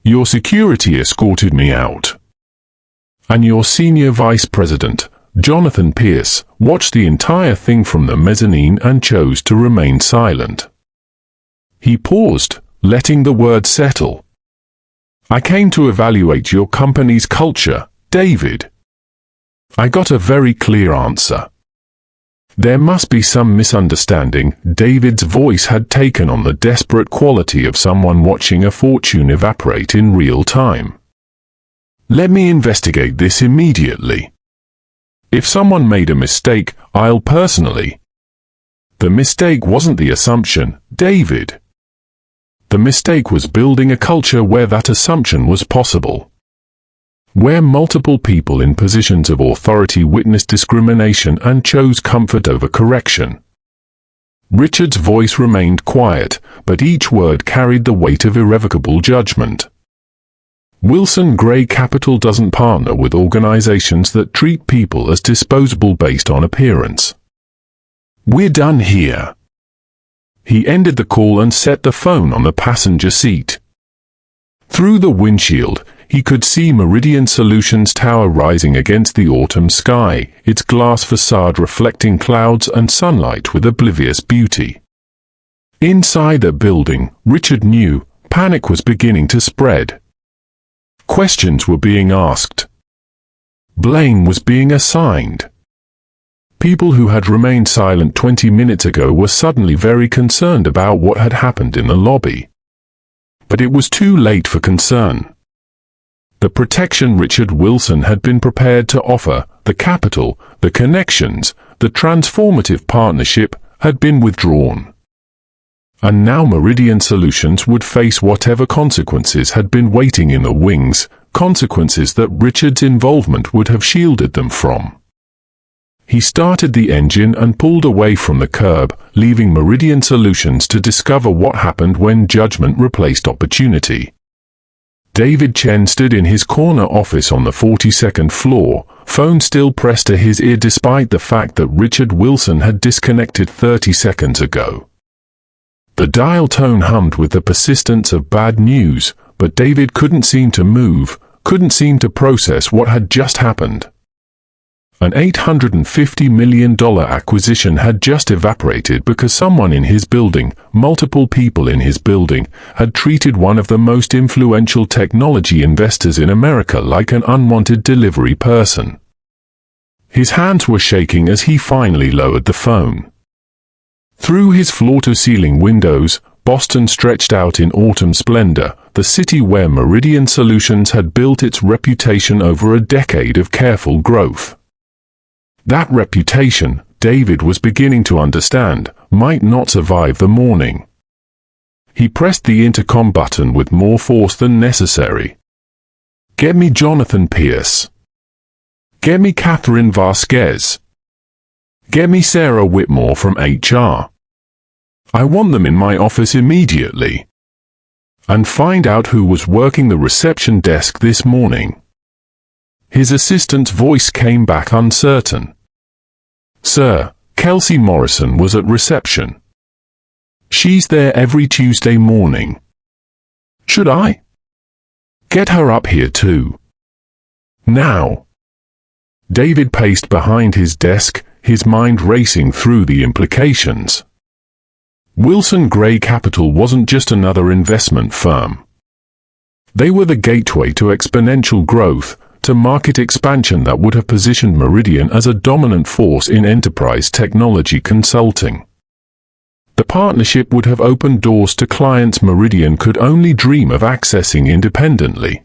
Your security escorted me out. And your senior vice president, Jonathan Pierce, watched the entire thing from the mezzanine and chose to remain silent. He paused, letting the word settle. I came to evaluate your company's culture, David. I got a very clear answer. There must be some misunderstanding. David's voice had taken on the desperate quality of someone watching a fortune evaporate in real time. Let me investigate this immediately. If someone made a mistake, I'll personally. The mistake wasn't the assumption, David. The mistake was building a culture where that assumption was possible. Where multiple people in positions of authority witnessed discrimination and chose comfort over correction. Richard's voice remained quiet, but each word carried the weight of irrevocable judgment. Wilson Gray Capital doesn't partner with organizations that treat people as disposable based on appearance. We're done here. He ended the call and set the phone on the passenger seat. Through the windshield, he could see Meridian Solutions Tower rising against the autumn sky, its glass facade reflecting clouds and sunlight with oblivious beauty. Inside the building, Richard knew, panic was beginning to spread. Questions were being asked. Blame was being assigned. People who had remained silent 20 minutes ago were suddenly very concerned about what had happened in the lobby. But it was too late for concern. The protection Richard Wilson had been prepared to offer, the capital, the connections, the transformative partnership, had been withdrawn. And now Meridian Solutions would face whatever consequences had been waiting in the wings, consequences that Richard's involvement would have shielded them from. He started the engine and pulled away from the curb, leaving Meridian Solutions to discover what happened when judgment replaced opportunity. David Chen stood in his corner office on the 42nd floor, phone still pressed to his ear despite the fact that Richard Wilson had disconnected 30 seconds ago. The dial tone hummed with the persistence of bad news, but David couldn't seem to move, couldn't seem to process what had just happened. An $850 million acquisition had just evaporated because someone in his building, multiple people in his building, had treated one of the most influential technology investors in America like an unwanted delivery person. His hands were shaking as he finally lowered the phone. Through his floor-to-ceiling windows, Boston stretched out in autumn splendor, the city where Meridian Solutions had built its reputation over a decade of careful growth. That reputation, David was beginning to understand, might not survive the morning. He pressed the intercom button with more force than necessary. "Get me Jonathan Pierce. Get me Catherine Vasquez. Get me Sarah Whitmore from HR. I want them in my office immediately. And find out who was working the reception desk this morning." His assistant's voice came back uncertain. "Sir, Kelsey Morrison was at reception. She's there every Tuesday morning. Should I get her up here too? Now." David paced behind his desk, his mind racing through the implications. Wilson Gray Capital wasn't just another investment firm. They were the gateway to exponential growth, to market expansion that would have positioned Meridian as a dominant force in enterprise technology consulting. The partnership would have opened doors to clients Meridian could only dream of accessing independently.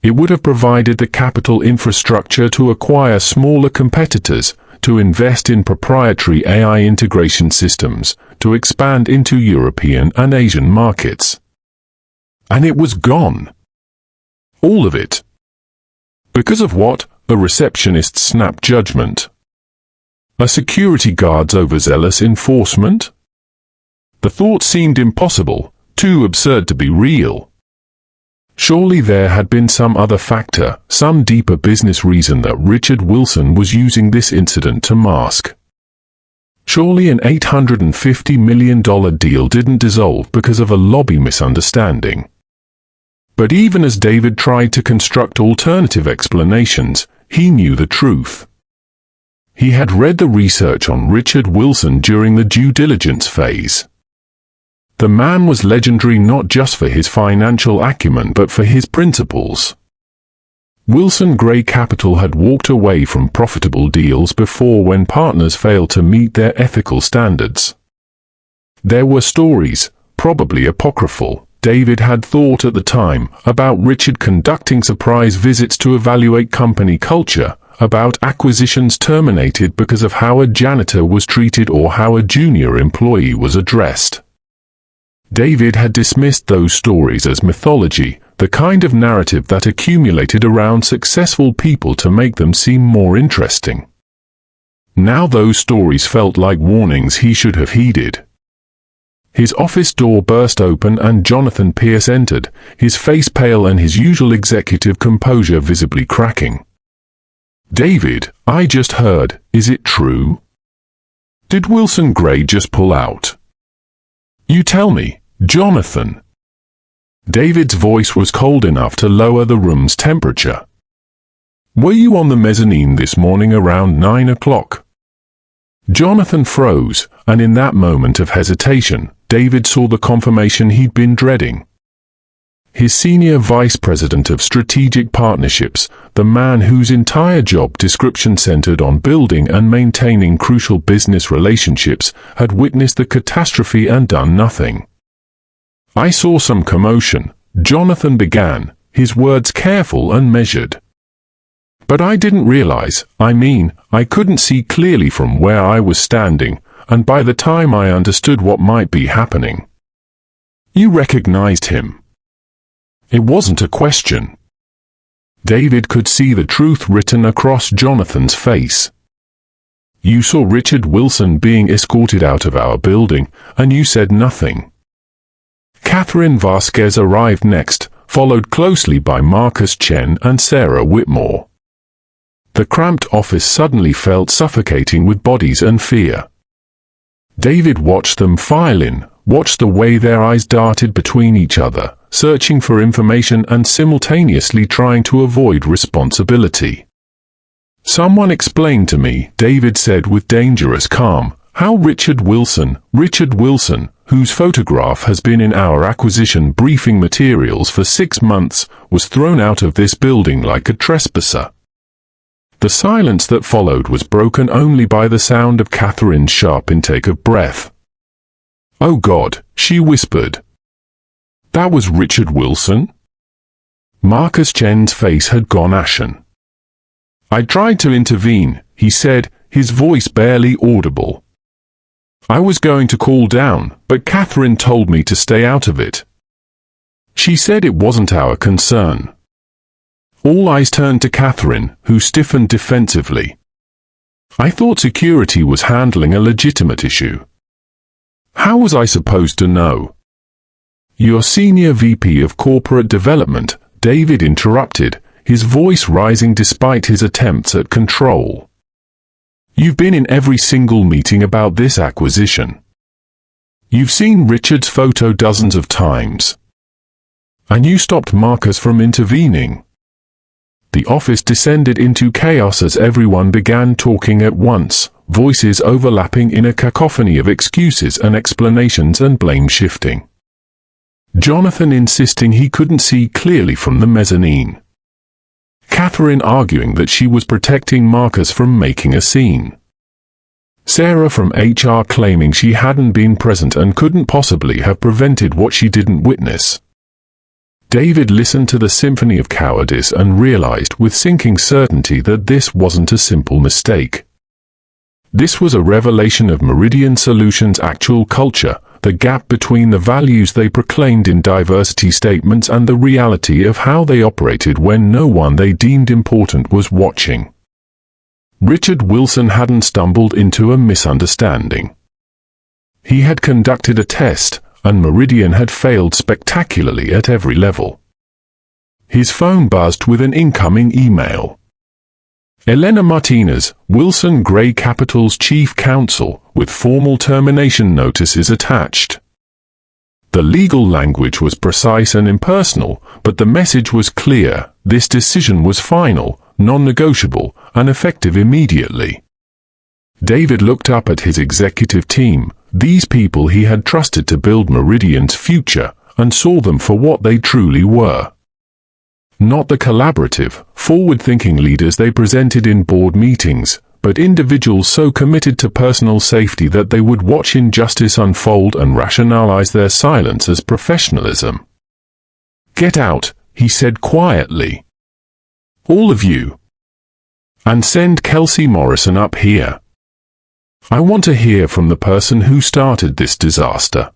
It would have provided the capital infrastructure to acquire smaller competitors, to invest in proprietary AI integration systems, to expand into European and Asian markets. And it was gone. All of it. Because of what? A receptionist's snap judgment. A security guard's overzealous enforcement? The thought seemed impossible, too absurd to be real. Surely there had been some other factor, some deeper business reason that Richard Wilson was using this incident to mask. Surely an $850 million deal didn't dissolve because of a lobby misunderstanding. But even as David tried to construct alternative explanations, he knew the truth. He had read the research on Richard Wilson during the due diligence phase. The man was legendary not just for his financial acumen but for his principles. Wilson Gray Capital had walked away from profitable deals before when partners failed to meet their ethical standards. There were stories, probably apocryphal, David had thought at the time, about Richard conducting surprise visits to evaluate company culture, about acquisitions terminated because of how a janitor was treated or how a junior employee was addressed. David had dismissed those stories as mythology, the kind of narrative that accumulated around successful people to make them seem more interesting. Now those stories felt like warnings he should have heeded. His office door burst open and Jonathan Pierce entered, his face pale and his usual executive composure visibly cracking. "David, I just heard, is it true? Did Wilson Gray just pull out? You tell me, Jonathan." David's voice was cold enough to lower the room's temperature. "Were you on the mezzanine this morning around 9 o'clock? Jonathan froze, and in that moment of hesitation, David saw the confirmation he'd been dreading. His senior vice president of strategic partnerships, the man whose entire job description centered on building and maintaining crucial business relationships, had witnessed the catastrophe and done nothing. "I saw some commotion," Jonathan began, his words careful and measured. "But I didn't realize, I couldn't see clearly from where I was standing, and by the time I understood what might be happening." "You recognized him?" It wasn't a question. David could see the truth written across Jonathan's face. "You saw Richard Wilson being escorted out of our building, and you said nothing." Catherine Vasquez arrived next, followed closely by Marcus Chen and Sarah Whitmore. The cramped office suddenly felt suffocating with bodies and fear. David watched them file in, watched the way their eyes darted between each other, searching for information and simultaneously trying to avoid responsibility. "Someone explained to me," David said with dangerous calm, "how Richard Wilson, whose photograph has been in our acquisition briefing materials for 6 months, was thrown out of this building like a trespasser." The silence that followed was broken only by the sound of Catherine's sharp intake of breath. "Oh God," she whispered. "That was Richard Wilson?" Marcus Chen's face had gone ashen. "I tried to intervene," he said, his voice barely audible. "I was going to call down, but Catherine told me to stay out of it. She said it wasn't our concern." All eyes turned to Catherine, who stiffened defensively. "I thought security was handling a legitimate issue." "How was I supposed to know?" "Your senior VP of corporate development," David interrupted, his voice rising despite his attempts at control. "You've been in every single meeting about this acquisition. You've seen Richard's photo dozens of times. And you stopped Marcus from intervening." The office descended into chaos as everyone began talking at once, voices overlapping in a cacophony of excuses and explanations and blame shifting. Jonathan insisting he couldn't see clearly from the mezzanine. Catherine arguing that she was protecting Marcus from making a scene. Sarah from HR claiming she hadn't been present and couldn't possibly have prevented what she didn't witness. David listened to the symphony of cowardice and realized with sinking certainty that this wasn't a simple mistake. This was a revelation of Meridian Solutions' actual culture, the gap between the values they proclaimed in diversity statements and the reality of how they operated when no one they deemed important was watching. Richard Wilson hadn't stumbled into a misunderstanding. He had conducted a test, and Meridian had failed spectacularly at every level. His phone buzzed with an incoming email. Elena Martinez, Wilson Gray Capital's chief counsel, with formal termination notices attached. The legal language was precise and impersonal, but the message was clear: this decision was final, non-negotiable, and effective immediately. David looked up at his executive team, these people he had trusted to build Meridian's future, and saw them for what they truly were. Not the collaborative, forward-thinking leaders they presented in board meetings, but individuals so committed to personal safety that they would watch injustice unfold and rationalize their silence as professionalism. "Get out," he said quietly. "All of you. And send Kelsey Morrison up here. I want to hear from the person who started this disaster."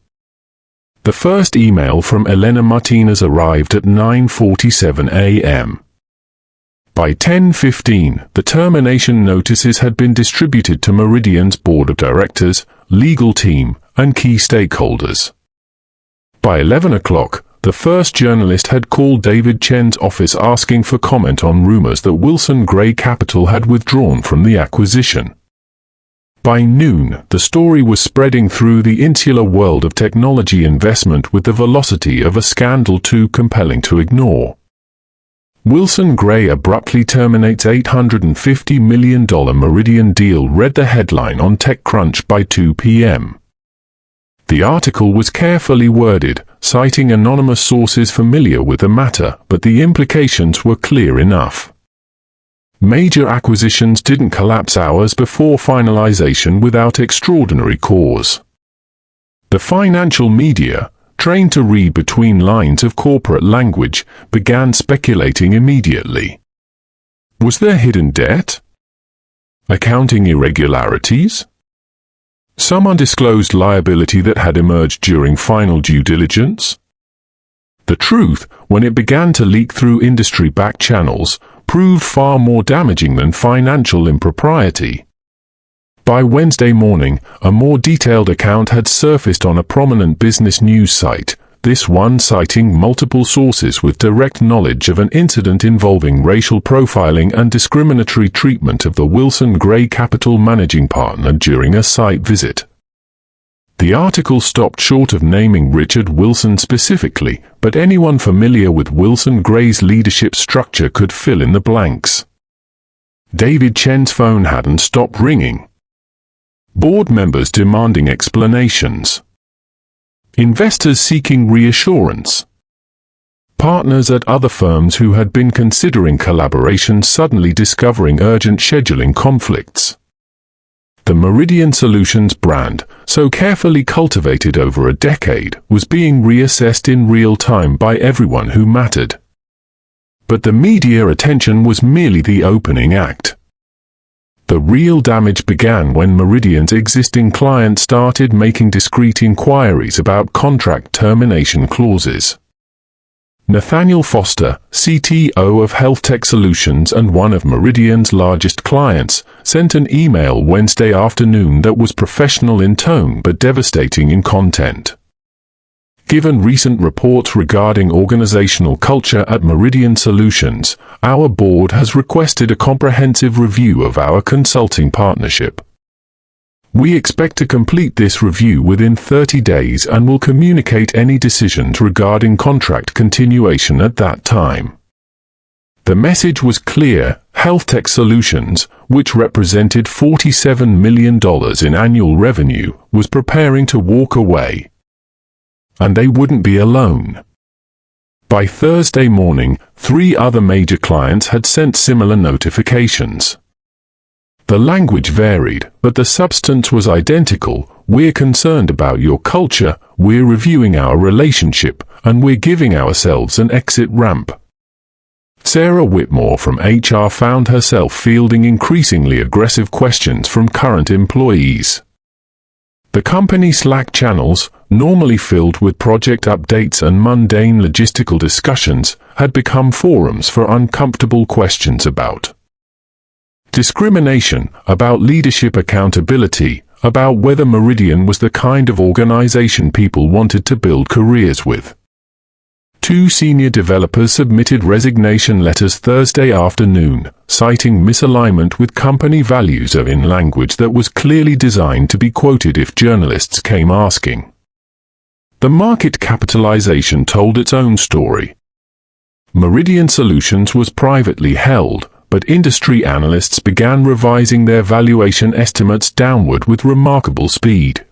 The first email from Elena Martinez arrived at 9:47 a.m. By 10:15, the termination notices had been distributed to Meridian's board of directors, legal team, and key stakeholders. By 11 o'clock, the first journalist had called David Chen's office asking for comment on rumors that Wilson Gray Capital had withdrawn from the acquisition. By noon, the story was spreading through the insular world of technology investment with the velocity of a scandal too compelling to ignore. Wilson Gray abruptly terminates $850 million Meridian deal, read the headline on TechCrunch by 2 p.m. The article was carefully worded, citing anonymous sources familiar with the matter, but the implications were clear enough. Major acquisitions didn't collapse hours before finalization without extraordinary cause. The financial media, trained to read between lines of corporate language, began speculating immediately. Was there hidden debt? Accounting irregularities? Some undisclosed liability that had emerged during final due diligence? The truth, when it began to leak through industry-backed channels, proved far more damaging than financial impropriety. By Wednesday morning, a more detailed account had surfaced on a prominent business news site, this one citing multiple sources with direct knowledge of an incident involving racial profiling and discriminatory treatment of the Wilson Gray Capital managing partner during a site visit. The article stopped short of naming Richard Wilson specifically, but anyone familiar with Wilson Gray's leadership structure could fill in the blanks. David Chen's phone hadn't stopped ringing. Board members demanding explanations. Investors seeking reassurance. Partners at other firms who had been considering collaboration suddenly discovering urgent scheduling conflicts. The Meridian Solutions brand, so carefully cultivated over a decade, was being reassessed in real time by everyone who mattered. But the media attention was merely the opening act. The real damage began when Meridian's existing clients started making discreet inquiries about contract termination clauses. Nathaniel Foster, CTO of HealthTech Solutions and one of Meridian's largest clients, sent an email Wednesday afternoon that was professional in tone but devastating in content. Given recent reports regarding organizational culture at Meridian Solutions, our board has requested a comprehensive review of our consulting partnership. We expect to complete this review within 30 days and will communicate any decisions regarding contract continuation at that time. The message was clear: HealthTech Solutions, which represented $47 million in annual revenue, was preparing to walk away. And they wouldn't be alone. By Thursday morning, 3 other major clients had sent similar notifications. The language varied, but the substance was identical: we're concerned about your culture, we're reviewing our relationship, and we're giving ourselves an exit ramp. Sarah Whitmore from HR found herself fielding increasingly aggressive questions from current employees. The company Slack channels, normally filled with project updates and mundane logistical discussions, had become forums for uncomfortable questions about discrimination, about leadership accountability, about whether Meridian was the kind of organization people wanted to build careers with. 2 senior developers submitted resignation letters Thursday afternoon, citing misalignment with company values in language that was clearly designed to be quoted if journalists came asking. The market capitalization told its own story. Meridian Solutions was privately held, but industry analysts began revising their valuation estimates downward with remarkable speed.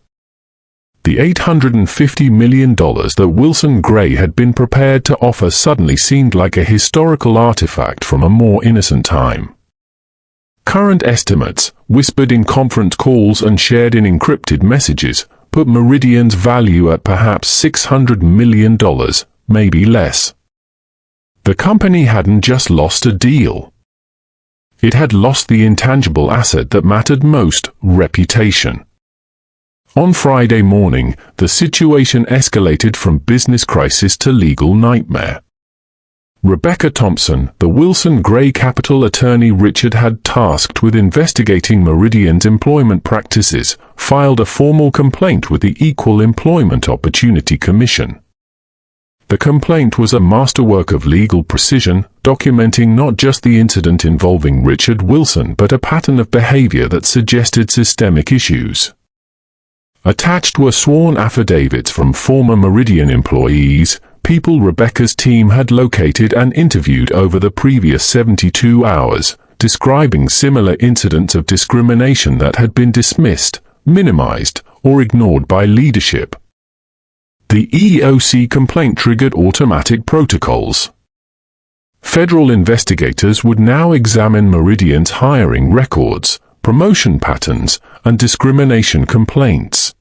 The $850 million that Wilson Gray had been prepared to offer suddenly seemed like a historical artifact from a more innocent time. Current estimates, whispered in conference calls and shared in encrypted messages, put Meridian's value at perhaps $600 million, maybe less. The company hadn't just lost a deal. It had lost the intangible asset that mattered most: reputation. On Friday morning, the situation escalated from business crisis to legal nightmare. Rebecca Thompson, the Wilson Gray Capital attorney Richard had tasked with investigating Meridian's employment practices, filed a formal complaint with the Equal Employment Opportunity Commission. The complaint was a masterwork of legal precision, documenting not just the incident involving Richard Wilson but a pattern of behavior that suggested systemic issues. Attached were sworn affidavits from former Meridian employees, people Rebecca's team had located and interviewed over the previous 72 hours, describing similar incidents of discrimination that had been dismissed, minimized, or ignored by leadership. The EEOC complaint triggered automatic protocols. Federal investigators would now examine Meridian's hiring records, promotion patterns, and discrimination complaints.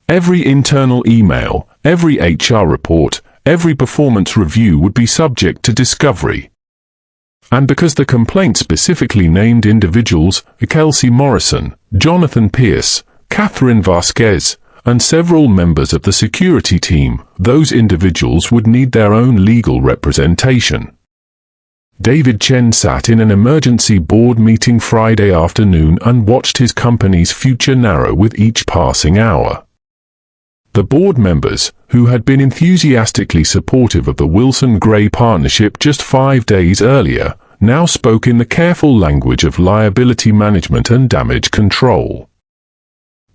Every internal email, every HR report, every performance review would be subject to discovery. And because the complaint specifically named individuals, Kelsey Morrison, Jonathan Pierce, Catherine Vasquez, and several members of the security team, those individuals would need their own legal representation. David Chen sat in an emergency board meeting Friday afternoon and watched his company's future narrow with each passing hour. The board members, who had been enthusiastically supportive of the Wilson-Gray partnership just 5 days earlier, now spoke in the careful language of liability management and damage control.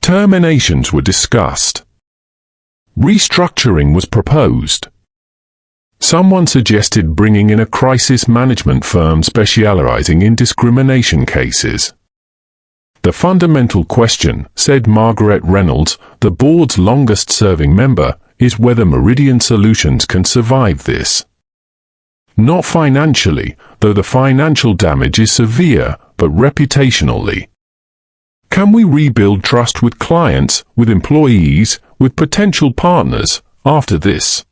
Terminations were discussed. Restructuring was proposed. Someone suggested bringing in a crisis management firm specializing in discrimination cases. The fundamental question, said Margaret Reynolds, the board's longest-serving member, is whether Meridian Solutions can survive this. Not financially, though the financial damage is severe, but reputationally. Can we rebuild trust with clients, with employees, with potential partners, after this?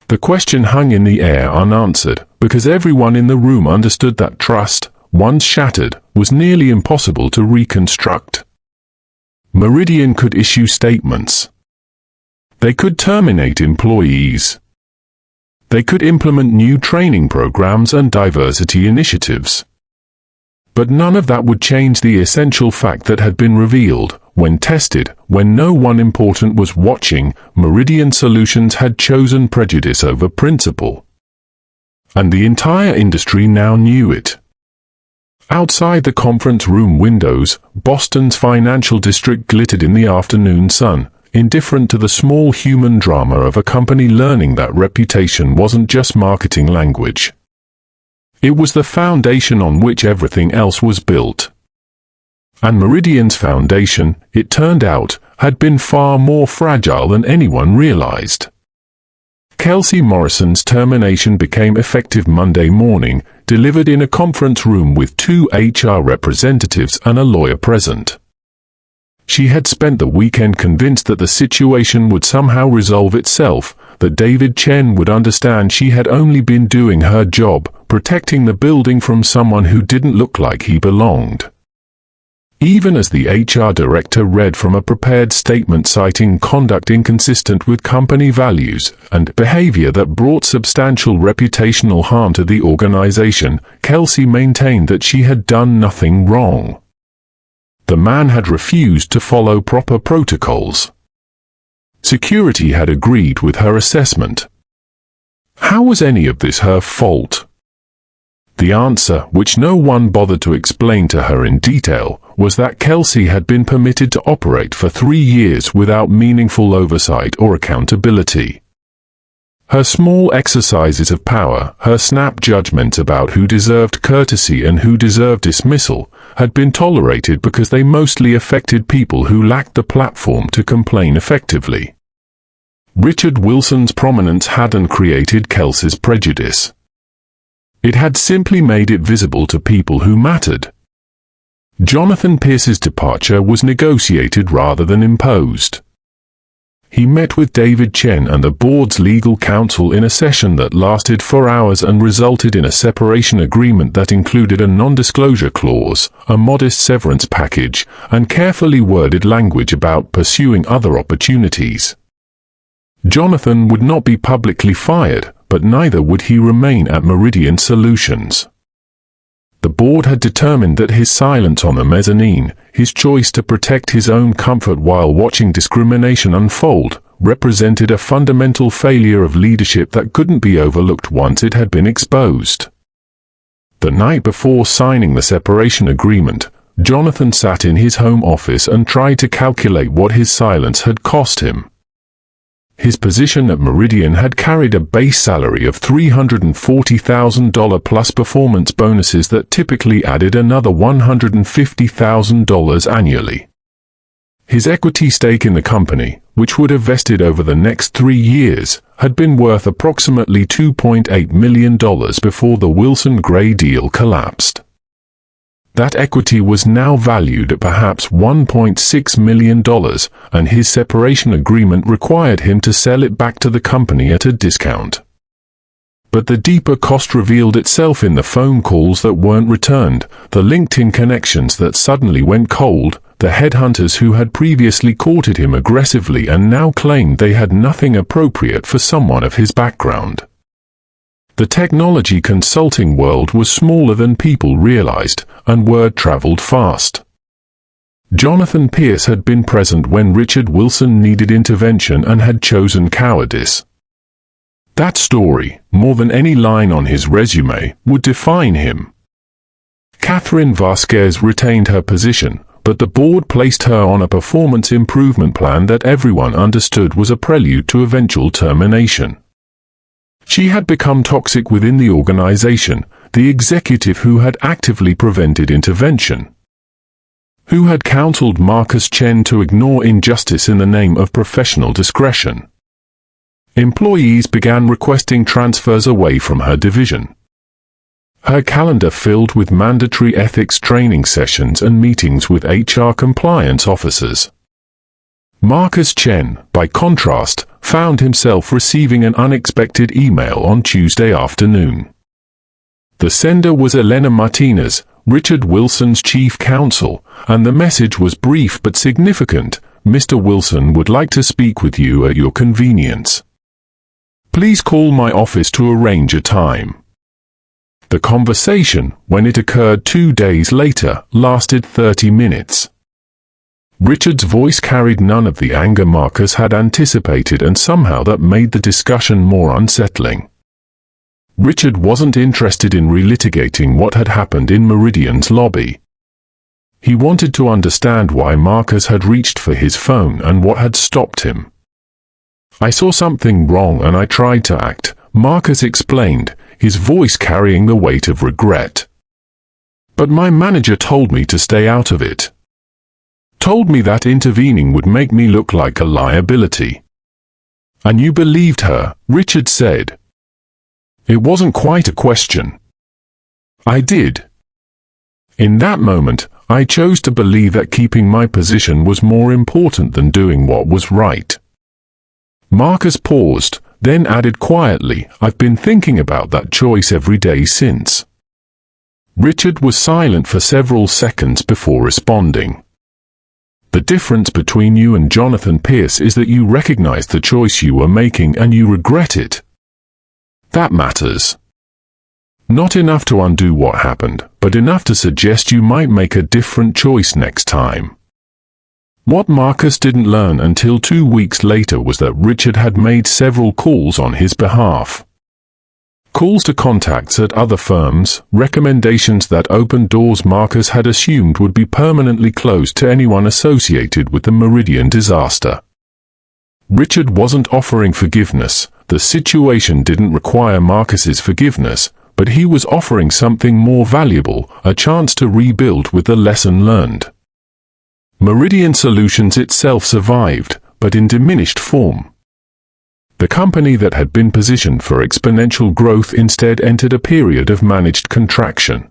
The question hung in the air unanswered, because everyone in the room understood that trust, once shattered, was nearly impossible to reconstruct. Meridian could issue statements. They could terminate employees. They could implement new training programs and diversity initiatives. But none of that would change the essential fact that had been revealed. When tested, when no one important was watching, Meridian Solutions had chosen prejudice over principle. And the entire industry now knew it. Outside the conference room windows, Boston's financial district glittered in the afternoon sun, indifferent to the small human drama of a company learning that reputation wasn't just marketing language. It was the foundation on which everything else was built. And Meridian's foundation, it turned out, had been far more fragile than anyone realized. Kelsey Morrison's termination became effective Monday morning, delivered in a conference room with 2 HR representatives and a lawyer present. She had spent the weekend convinced that the situation would somehow resolve itself, that David Chen would understand she had only been doing her job, protecting the building from someone who didn't look like he belonged. Even as the HR director read from a prepared statement citing conduct inconsistent with company values and behavior that brought substantial reputational harm to the organization, Kelsey maintained that she had done nothing wrong. The man had refused to follow proper protocols. Security had agreed with her assessment. How was any of this her fault? The answer, which no one bothered to explain to her in detail, was that Kelsey had been permitted to operate for 3 years without meaningful oversight or accountability. Her small exercises of power, her snap judgments about who deserved courtesy and who deserved dismissal, had been tolerated because they mostly affected people who lacked the platform to complain effectively. Richard Wilson's prominence hadn't created Kelsey's prejudice. It had simply made it visible to people who mattered. Jonathan Pierce's departure was negotiated rather than imposed. He met with David Chen and the board's legal counsel in a session that lasted 4 hours and resulted in a separation agreement that included a non-disclosure clause, a modest severance package, and carefully worded language about pursuing other opportunities. Jonathan would not be publicly fired, but neither would he remain at Meridian Solutions. The board had determined that his silence on the mezzanine, his choice to protect his own comfort while watching discrimination unfold, represented a fundamental failure of leadership that couldn't be overlooked once it had been exposed. The night before signing the separation agreement, Jonathan sat in his home office and tried to calculate what his silence had cost him. His position at Meridian had carried a base salary of $340,000 plus performance bonuses that typically added another $150,000 annually. His equity stake in the company, which would have vested over the next 3 years, had been worth approximately $2.8 million before the Wilson-Gray deal collapsed. That equity was now valued at perhaps $1.6 million, and his separation agreement required him to sell it back to the company at a discount. But the deeper cost revealed itself in the phone calls that weren't returned, the LinkedIn connections that suddenly went cold, the headhunters who had previously courted him aggressively and now claimed they had nothing appropriate for someone of his background. The technology consulting world was smaller than people realized, and word traveled fast. Jonathan Pierce had been present when Richard Wilson needed intervention and had chosen cowardice. That story, more than any line on his resume, would define him. Catherine Vasquez retained her position, but the board placed her on a performance improvement plan that everyone understood was a prelude to eventual termination. She had become toxic within the organization, the executive who had actively prevented intervention, who had counseled Marcus Chen to ignore injustice in the name of professional discretion. Employees began requesting transfers away from her division. Her calendar filled with mandatory ethics training sessions and meetings with HR compliance officers. Marcus Chen, by contrast, found himself receiving an unexpected email on Tuesday afternoon. The sender was Elena Martinez, Richard Wilson's chief counsel, and the message was brief but significant. Mr. Wilson would like to speak with you at your convenience. Please call my office to arrange a time. The conversation, when it occurred 2 days later, lasted 30 minutes. Richard's voice carried none of the anger Marcus had anticipated, and somehow that made the discussion more unsettling. Richard wasn't interested in relitigating what had happened in Meridian's lobby. He wanted to understand why Marcus had reached for his phone and what had stopped him. I saw something wrong and I tried to act, Marcus explained, his voice carrying the weight of regret. But my manager told me to stay out of it. Told me that intervening would make me look like a liability. And you believed her, Richard said. It wasn't quite a question. I did. In that moment, I chose to believe that keeping my position was more important than doing what was right. Marcus paused, then added quietly, I've been thinking about that choice every day since. Richard was silent for several seconds before responding. The difference between you and Jonathan Pierce is that you recognize the choice you were making and you regret it. That matters. Not enough to undo what happened, but enough to suggest you might make a different choice next time. What Marcus didn't learn until 2 weeks later was that Richard had made several calls on his behalf. Calls to contacts at other firms, recommendations that opened doors Marcus had assumed would be permanently closed to anyone associated with the Meridian disaster. Richard wasn't offering forgiveness. The situation didn't require Marcus's forgiveness, but he was offering something more valuable, a chance to rebuild with the lesson learned. Meridian Solutions itself survived, but in diminished form. The company that had been positioned for exponential growth instead entered a period of managed contraction.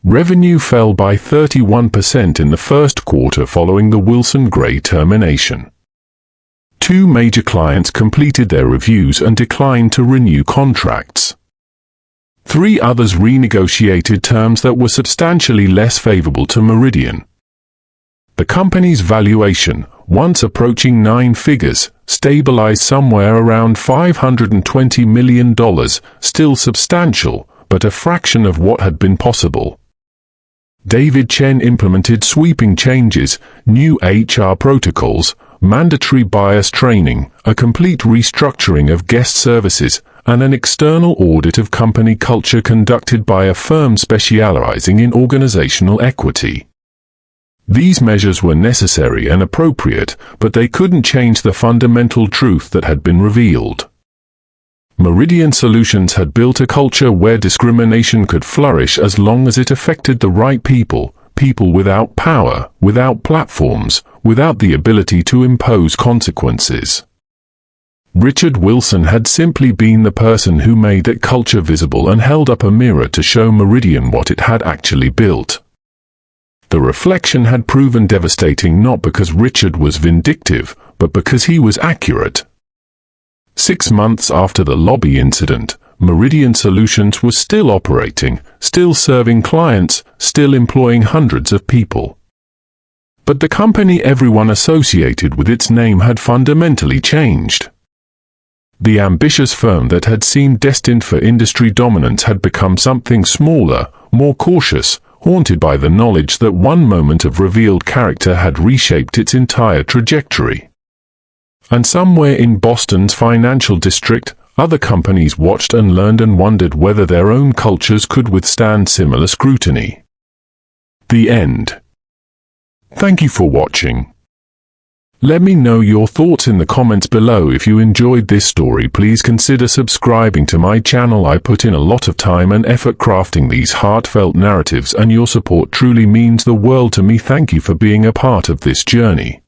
Revenue fell by 31% in the first quarter following the Wilson-Gray termination. 2 major clients completed their reviews and declined to renew contracts. 3 others renegotiated terms that were substantially less favorable to Meridian. The company's valuation, once approaching 9 figures, stabilized somewhere around $520 million, still substantial, but a fraction of what had been possible. David Chen implemented sweeping changes, new HR protocols, mandatory bias training, a complete restructuring of guest services, and an external audit of company culture conducted by a firm specializing in organizational equity. These measures were necessary and appropriate, but they couldn't change the fundamental truth that had been revealed. Meridian Solutions had built a culture where discrimination could flourish as long as it affected the right people, people without power, without platforms, without the ability to impose consequences. Richard Wilson had simply been the person who made that culture visible and held up a mirror to show Meridian what it had actually built. The reflection had proven devastating not because Richard was vindictive, but because he was accurate. 6 months after the lobby incident, Meridian Solutions was still operating, still serving clients, still employing hundreds of people. But the company everyone associated with its name had fundamentally changed. The ambitious firm that had seemed destined for industry dominance had become something smaller, more cautious, haunted by the knowledge that one moment of revealed character had reshaped its entire trajectory. And somewhere in Boston's financial district, other companies watched and learned and wondered whether their own cultures could withstand similar scrutiny. The end. Thank you for watching. Let me know your thoughts in the comments below. If you enjoyed this story, please consider subscribing to my channel. I put in a lot of time and effort crafting these heartfelt narratives, and your support truly means the world to me. Thank you for being a part of this journey.